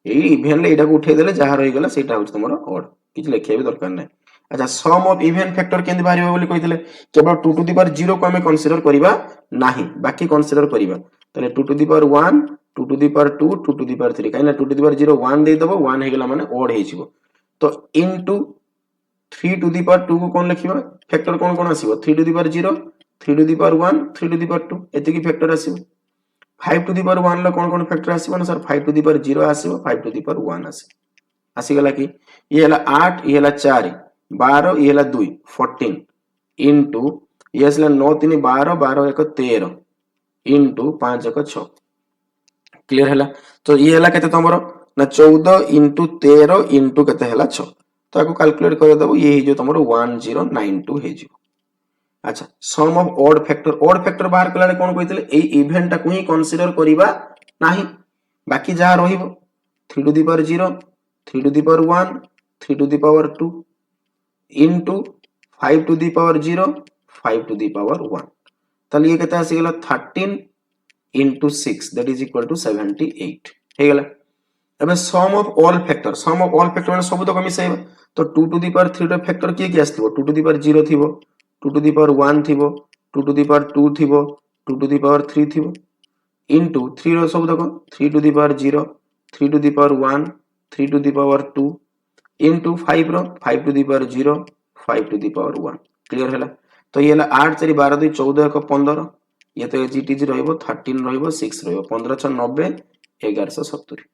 एई इवेन ले एटा को उठे देले जहा रहि गेला सेटा होछ तमरो ओड किछ लेखिया भी दरकार नै अच्छा सम ऑफ इवेन फैक्टर केमती बाहरिबा बोली कहितले केवल 2 टू द पावर 0 को हमें कंसीडर करिबा नाही बाकी कंसीडर करिबा ताले 2 to the power 1 2 to the power 2 2 to the power 3 काइना 2 टू द पावर 0 1 दे दबो 1 हे गेला माने ओड हे छिबो तो इनटू 3 टू द पावर 2 को कोन लिखिबा फैक्टर कोन कोन आसीबो 3 to the power 0 3 to the power 1 3 to the power 2 एते की फैक्टर आसीबो 5 टू द पावर 1 ला कोन कोन फैक्टर आसीबो ना सर 5 टू द पावर 0 आसीबो 5 टू द पावर 1 आसी गला कि ये हला 8 ये हला 4 12 ये हला 2 14 इनटू ये हला 9 3 12 12 1 13 इनटू 5 1 6 क्लियर हला तो ये हला केते तमरो ना 14 इंटू 13 इंटू केते हला 6 तो आको कैलकुलेट कर दबो ये जो तमरो 1092 हे जिवो अच्छा सम ऑफ ऑड फैक्टर बाहर कलाले कोन कहितले ए इवेंट टा को ही कंसीडर करिबा नाही बाकी जहा रहिबो 3 to the power 0 3 to the power 1 3 to the power 2 into 5 to the power 0 5 to the power 1 ताले ये केते आसी गेला 13 into 6 that is equal to 78 हे गेला एबे सम ऑफ ऑल फैक्टर माने सब तो मिसेइबा तो 2 टू द पावर 3 रो फैक्टर के आस्थिबो 2 टू द पावर 0 थिबो 2 टू द पावर 1 थिबो 2 टू द पावर 2 थिबो 2 टू द पावर 3 थिबो इनटू 3 रो सब देखो 3 to the power 0 3 to the power 1 3 to the power 2 into 5 रो 5 to the power 0 5 to the power 1 clear हैला तो ये हला 8 4 12 2 14 1 15 ये तो जीटीजी रहइबो 13 रहइबो 6 रहइबो 15 6 90 1170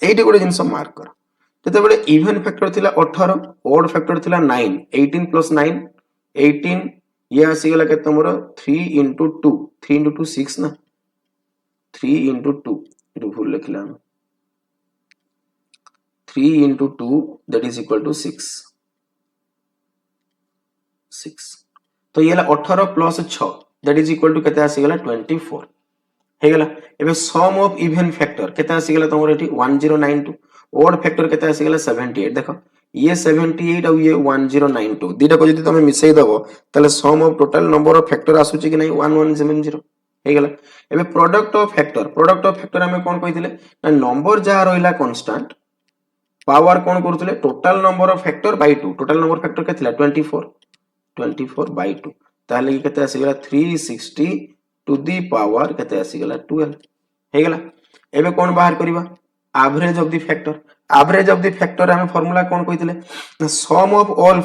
एइटे गोटे जिंस मार्क कर जते बेले इवन फैक्टर थिला 18 ओड फैक्टर थिला 9 18 प्लस 9 18 ये आसी गेला केते मोर 3 into 2 3 into 2 6 ना 3 into 2 इटु भूल लिखला 3 into 2 that is equal to 6 तो ये 18 plus 6 that is equal to केते आसी गेला 24 हे गेला एबे सम ऑफ इवन फैक्टर केते आसी गेला तमरो एठी 1092 ओड फैक्टर केते आसी गेला 78 देखो ये 78 और ये 1092 दीटा को जदी तमे मिसई दबो तले sum of total number of factor आसुची कि नहीं 1170 हे गेला एबे प्रोडक्ट ऑफ फैक्टर हमें कोन कहितले ना नंबर जहा रहिला कांस्टेंट पावर कोन करथले total number of factor by 2 total number factor केतला 24 बाय 2 ताले केते आसी गेला 360 टू दी पावर केते आसी गेला 12 हे गेला एबे कोन बाहर करिबा एवरेज ऑफ द फैक्टर हम फार्मूला कोन कहितले sum of all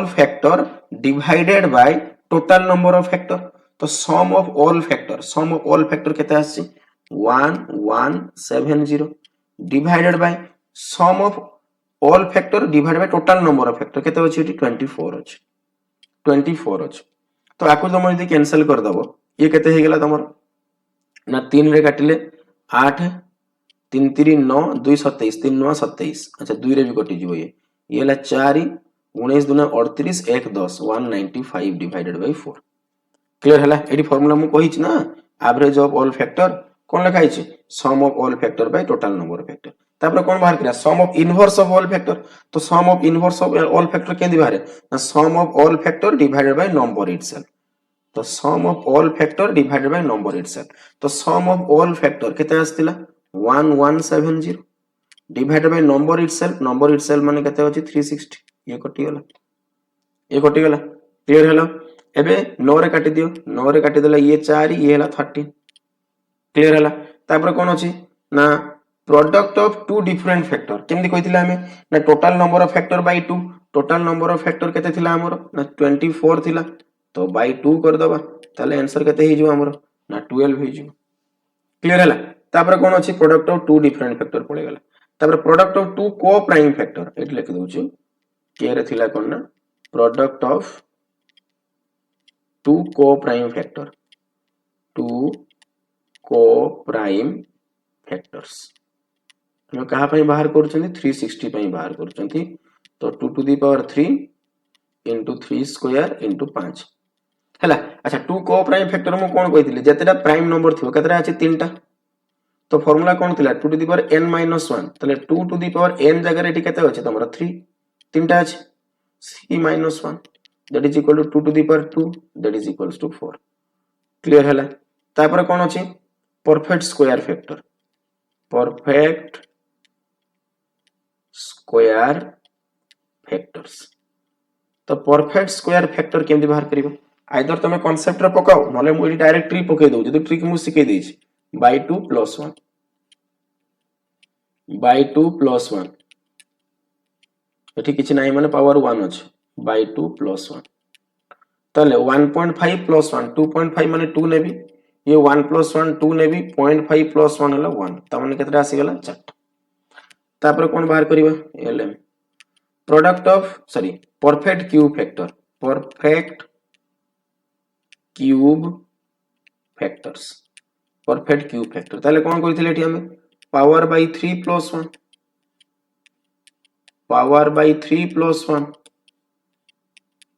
factor divided by total number of factor तो सम ऑफ ऑल फैक्टर केते आसी 1170 divided by sum of all factor divided by total number of factor केते अछि 24 अछि तो आकु तुम यदि कैंसिल कर दबो ये केते हे गेला तमर ना 3 रे काटिले 8 3 3 9 2 27 3 9 27 अच्छा 2 रे भी कटि जिवो ये ला 4 19 दुना 38 1 10 195 डिवाइडेड बाय 4 क्लियर हला एडी फार्मूला मु कहि छी ना एवरेज ऑफ ऑल फैक्टर कोन लिखाइ छी sum of all factor by total number of factor तापर कोन बाहर करिया sum of inverse of all factor तो sum of inverse of all factor केंदी बाहर ना sum of all factor divided by number itself तो sum of all factor divided by number itself तो सम ऑफ ऑल फैक्टर केते आस्तिला 1170 डिवाइडेड बाय नंबर इटसेल्फ माने केते अछि 360 ये कटि गेला क्लियर हला एबे 9 रे काटि दियो 9 रे काटि देला ये 4 ये हला 13 क्लियर हला तापर कोन अछि ना product of two different factor केमदी कहितले हमें ना total number of factor by 2 total number of factor केते थिला हमर ना 24 थिला तो बाय 2 कर दबा ताले आंसर केते हे जो हमर ना 12 हे जो क्लियर हला तापर कोन अछि product of two different factor पड़े गेला तापर product of two coprime factor एट लिख दउ छु के रे थिला कोन ना product of two coprime factor, two coprime factors हम कहा पई बाहर करछंती 360 पई बाहर करछंती तो 2 to the power 3 into 3 square into 5 हैला। अच्छा 2 को-प्राइम फैक्टर मु कोन कहितली जतेटा प्राइम नंबर थिबो केतरा अछि तीनटा तो फार्मूला कोन थिला 2 टू दी पावर n - 1 तले 2 टू दी पावर n जगह रे केते अछि तमरा 3 तीनटा अछि c - 1 that is equal to 2 to the power 2 that is equals to 4 clear हैला। तापर कोन अछि perfect square factor, perfect square factors तो परफेक्ट स्क्वायर फैक्टर केमति बाहर करिवो आइदर तमे कांसेप्ट रे पकाओ नले मु डायरेक्ट ट्री पके दउ जदि ट्रिक मु सिखे देछि by 2 plus 1 by 2 plus 1 एठी किछि नाही माने पावर 1 अछि by 2 plus 1 तले 1.5 plus 1 2.5 माने 2 नेबी ये 1 plus 1 2 नेबी 0.5 plus 1 हला 1 त माने केतरा आसी गेला 4 तापर कोन बाहर करिवो lm product of sorry perfect cube factor, perfect cube factors, perfect cube factor ताले कोन करिथिले एठी हमें power bye 3 plus 1 power bye 3 plus 1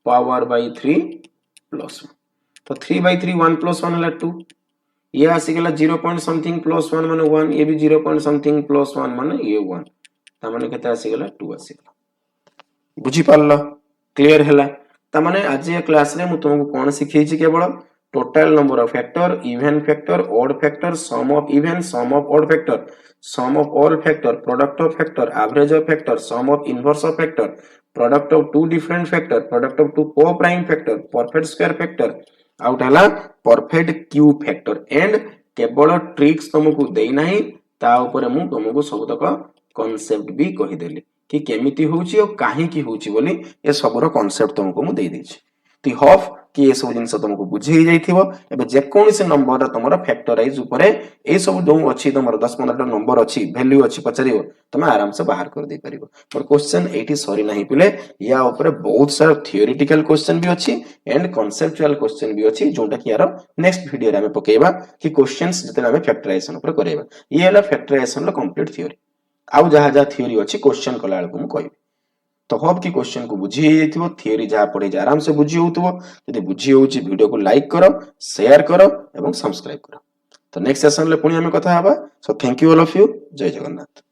power bye 3 plus 1 तो 3 by 3 1 plus 1 हला 2 ये आसी गेला 0 पॉइंट समथिंग plus 1 माने 1 ये भी 0 पॉइंट समथिंग plus 1 माने ये 1 ता माने केते आसी गेला 2 आसी गेला बुझी पारला क्लियर हैला ता माने आज ये क्लास रे मु तुमको कोन सिखै छी केवल total number of factor even factor odd factor sum of even sum of odd factor sum of all factor product of factor average of factor sum of inverse of factor product of two different factor product of two coprime factor perfect square factor out हला परफेक्ट क्यूब फैक्टर एंड केवल ट्रिक्स तुमको देई नाही ता ऊपर मु तुमको सब तक कांसेप्ट भी कहि देली कि केमिति होउची और काहे की होउची बोली ए सबरो कांसेप्ट तुमको मु देई देछि ती होप कि ए सब जिंस तुमको बुझी जाइथिबो एबे जे कोनसे नंबर तमरो फैक्टराइज ऊपर ए सब जो अछि तमरो 10 15 टा नंबर अछि वैल्यू अछि पचरिबो तमे आराम से बाहर कर दे परिबो पर क्वेश्चन एठी सॉरी नाही पिले या ऊपर बहुत सारा थियोरेटिकल क्वेश्चन भी अछि एंड कांसेप्चुअल क्वेश्चन भी अछि जोटा कि यार नेक्स्ट वीडियो रे हमें पकेबा कि क्वेश्चंस जते हमें फैक्टराइजेशन ऊपर करेबा ये हला फैक्टराइजेशन रो कंप्लीट थ्योरी आउ जहा जहा थ्योरी अछि क्वेश्चन कला को मु कहबी तो होप कि क्वेश्चन को बुझी जाइथिबो थ्योरी जहा पढे जे आराम से बुझी होउतबो यदि बुझी होउची वीडियो को लाइक करो शेयर करो एवं सब्सक्राइब करो तो नेक्स्ट सेशन ले पुणी हमें कथा हबा so thank you all of you जय जगन्नाथ।